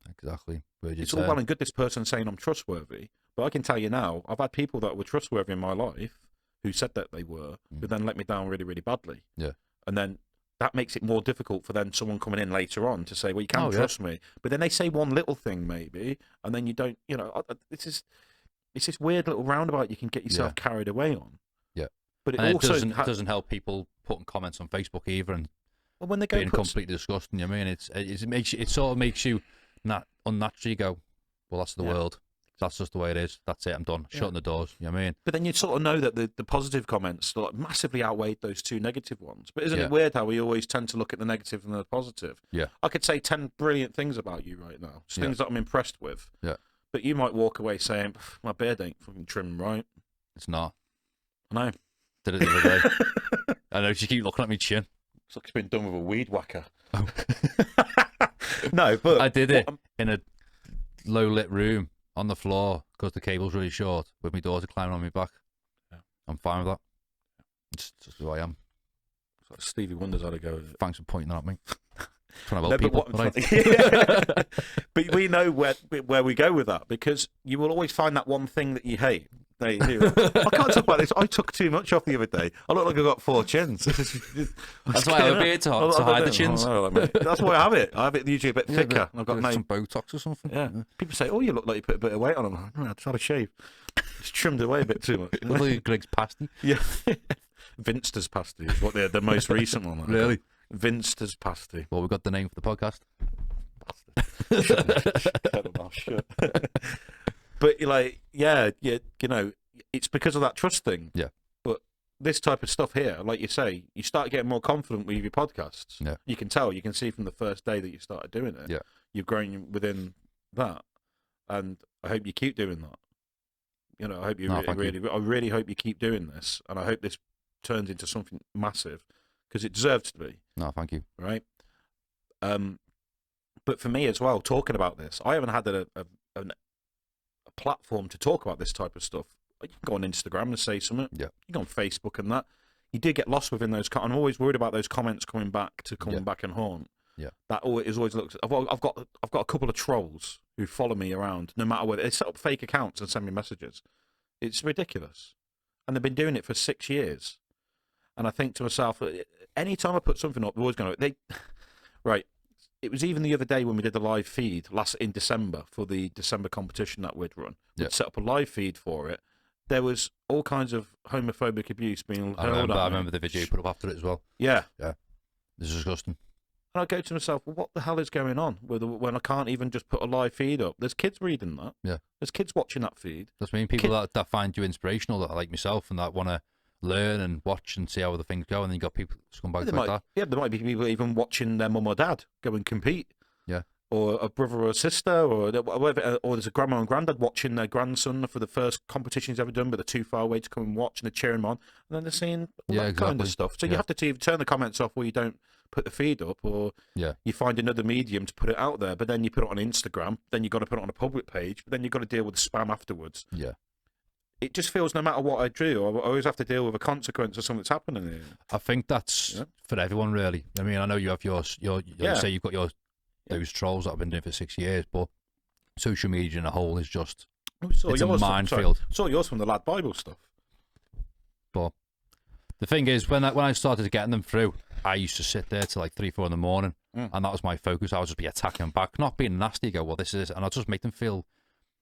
Exactly. It's all well and good this person saying I'm trustworthy, but I can tell you now, I've had people that were trustworthy in my life who said that they were, who then let me down really, really badly. Yeah. And then that makes it more difficult for then someone coming in later on to say, well, you can't trust me. But then they say one little thing maybe, and then you don't, it's this weird little roundabout you can get yourself carried away on. Yeah. But it also doesn't help people putting comments on Facebook either, and when they go being completely disgusting. You know what I mean? It sort of makes you unnaturally go, well, that's the world. That's just the way it is. That's it. I'm done. Shutting the doors. You know what I mean? But then you sort of know that the positive comments like massively outweighed those 2 negative ones. But isn't it weird how we always tend to look at the negative and the positive? Yeah. I could say 10 brilliant things about you right now. Just things that I'm impressed with. Yeah. But you might walk away saying, my beard ain't fucking trimmed right. It's not. I know. Did it the other day. I know, you keep looking at me chin. It's like it's been done with a weed whacker. Oh. No, but... I did it in a low-lit room on the floor because the cable's really short with my daughter climbing on my back. Yeah. I'm fine with that. It's just who I am. It's like Stevie Wonder's had to go with it. Thanks for pointing that at me. Trying to help people, but we know where we go with that, because you will always find that one thing that you hate. I can't talk about this. I took too much off the other day. I look like I got 4 chins. That's why I have a beard to hide the chins. That's why I have it. I have it usually a bit thicker. I've got some Botox or something. Yeah. People say, "Oh, you look like you put a bit of weight on." I'm like, "No, I just had a shave. It's trimmed away a bit too much." Look like Greg's pasty. Yeah. Vinster's pasty is what the most recent one. Really? Vinster's pasty. Well, we've got the name for the podcast. But like, it's because of that trust thing. Yeah. But this type of stuff here, like you say, you start getting more confident with your podcasts. Yeah. You can tell, you can see from the first day that you started doing it. Yeah. You've grown within that, and I hope you keep doing that. I hope I really hope you keep doing this, and I hope this turns into something massive, because it deserves to be. No, thank you. Right. But for me as well, talking about this, I haven't had a platform to talk about this type of stuff. You can go on Instagram and say something. Yeah. You can go on Facebook and that. You do get lost within those. I'm always worried about those comments coming back and haunt. Yeah. That always looks. I've got a couple of trolls who follow me around, no matter whether they set up fake accounts and send me messages. It's ridiculous, and they've been doing it for 6 years. And I think to myself, anytime I put something up, they're always going to right. It was even the other day when we did the live feed in December for the December competition that we'd run. We'd set up a live feed for it. There was all kinds of homophobic abuse being hurled at me. I remember the video you put up after it as well. Yeah. Yeah. This is disgusting. And I go to myself, well, what the hell is going on when I can't even just put a live feed up? There's kids reading that. Yeah. There's kids watching that feed. That's mean people that find you inspirational, that are like myself, and that want to learn and watch and see how other things go, and then you got people scumbags like that. Yeah, there might be people even watching their mum or dad go and compete. Yeah. Or a brother or a sister, or whatever, or there's a grandma and granddad watching their grandson for the first competition he's ever done, but they're too far away to come and watch, and they're cheering him on, and then they're seeing all that kind of stuff. So you have to either turn the comments off, or you don't put the feed up, or you find another medium to put it out there. But then you put it on Instagram, then you've got to put it on a public page, but then you've got to deal with the spam afterwards. Yeah. It just feels no matter what I do, I always have to deal with a consequence of something that's happening here. I think that's for everyone, really. I mean, I know you have you say you've got those trolls that I've been doing for 6 years, but social media in a whole is just it's a minefield. I saw yours from the Lad Bible stuff. But the thing is, when I started getting them through, I used to sit there till like 3, 4 in the morning, and that was my focus. I would just be attacking back, not being nasty. Go, well, this is, and I'll just make them feel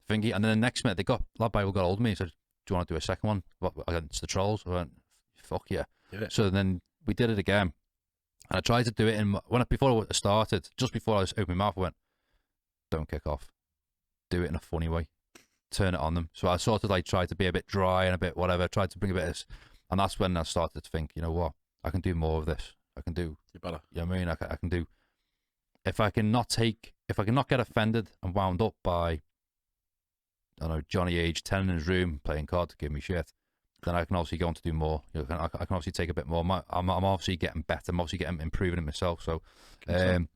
thingy. And then the next minute, Lad Bible got hold of me and said, "Do you want to do a second one against the trolls?" I went, "Fuck yeah!" So then we did it again, and I tried to do it before I started, just before I opened my mouth, I went, "Don't kick off. Do it in a funny way. Turn it on them." So I sort of like tried to be a bit dry and a bit whatever, tried to bring a bit of this, and that's when I started to think, you know what, I can do more of this. I can do. You better. You know what I mean? I can do. If I cannot get offended and wound up by, I don't know, Johnny age 10 in his room playing cards to give me shit, then I can obviously go on to do more. You know, I can obviously take a bit more. I'm obviously getting better. I'm obviously improving it myself. So, like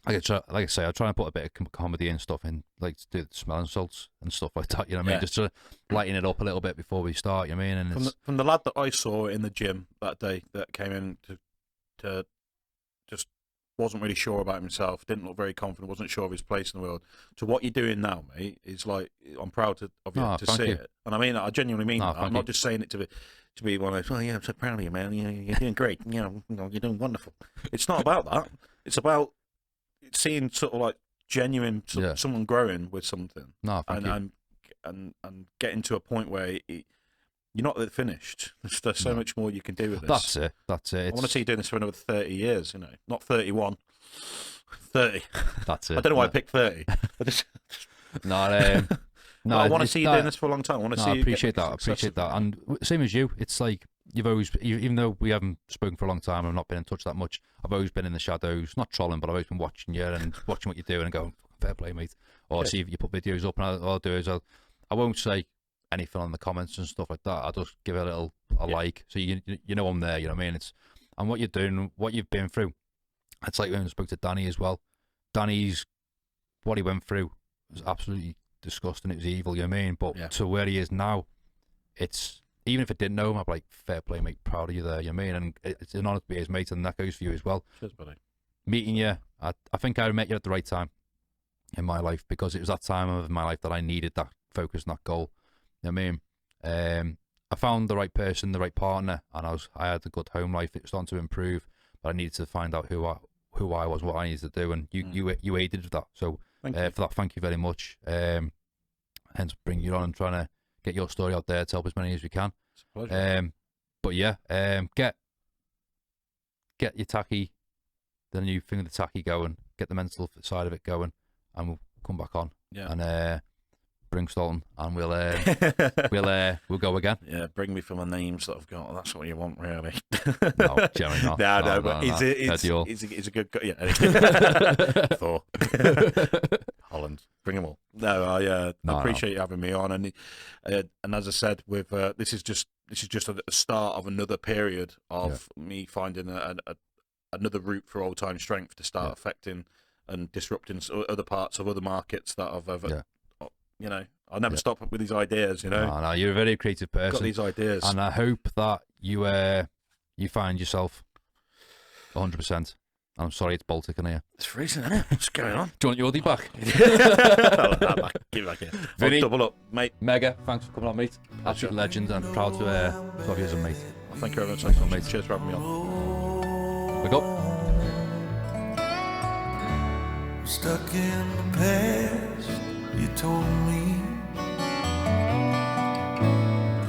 I say, I try and put a bit of comedy and stuff in, like to do the smelling salts and stuff like that. You know what I mean? Just to lighten it up a little bit before we start. You know what I mean? And from the lad that I saw in the gym that day that came in to just wasn't really sure about himself, didn't look very confident, wasn't sure of his place in the world, to what you're doing now, mate, is like, I'm proud of you to see it. And I mean, I genuinely mean that. I'm not just saying it to be one of those, "Oh yeah, I'm so proud of you, man. You're doing great. You're doing wonderful." It's not about that. It's about seeing sort of like genuine someone growing with something. And getting to a point where you're not finished. There's so much more you can do with this. That's it. I want to see you doing this for another 30 years, not 31. 30. That's it. I don't know why I picked 30. No, I want to see you doing this for a long time. I want to see you. I appreciate that. And same as you, it's like you've always, even though we haven't spoken for a long time, I've not been in touch that much, I've always been in the shadows, not trolling, but I've always been watching you and watching what you're doing and going, fair play, mate. Or see if you put videos up, and all I'll do is I won't say anything on the comments and stuff like that. I'll just give it a like, so you know I'm there. You know what I mean? And what you're doing, what you've been through. It's like when I spoke to Danny as well. Danny's what he went through was absolutely disgusting. It was evil. You know what I mean? But to where he is now, it's, even if I didn't know him, I'd be like, fair play, mate. Proud of you there. You know what I mean? And it's an honour to be his mate, and that goes for you as well. Cheers, buddy. Meeting you, I think I met you at the right time in my life, because it was that time of my life that I needed that focus and that goal. You know what I mean? I found the right person, the right partner, and I had a good home life. It was starting to improve, but I needed to find out who I was, what I needed to do, and you aided with that. So for that, thank you very much. Hence bring you on and trying to get your story out there to help as many as we can. It's a pleasure. But yeah, get your tacky, the new thing of the tacky going, get the mental side of it going, and we'll come back on. And bring Stolton, and we'll go again. Yeah, bring me for my names that I've got. That's what you want, really. No, generally not. No, but it's a good. Yeah. Thor. Holland, bring them all. No, I appreciate you having me on, and as I said, with this is just the start of another period of me finding another route for old time strength to start affecting and disrupting other parts of other markets that I've ever. I'll never stop with these ideas. No, you're a very creative person. Got these ideas, and I hope that you find yourself 100%. I'm sorry, it's Baltic in here. It's freezing, isn't it? What's going on? Do you want your hoodie back? Give it back here. Vinny, double up, mate. Mega, thanks for coming on, mate. Absolute legend, and proud to have you as a mate. Well, thank you very much, mate. Cheers for having me on. Wake up. Stuck in the past, you told me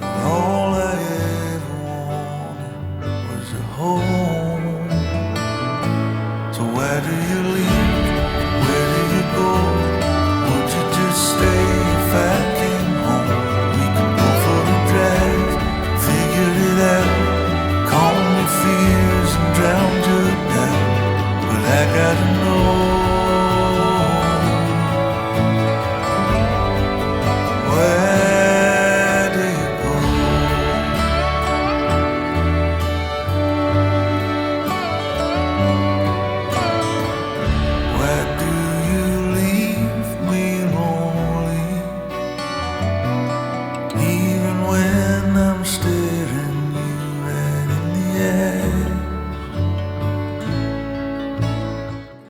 that all I ever wanted was a home. So where do you leave? Where do you go? Won't you just stay if I came home? We could go for a drive, figure it out, calm your fears and drown your doubt. But I gotta know. head.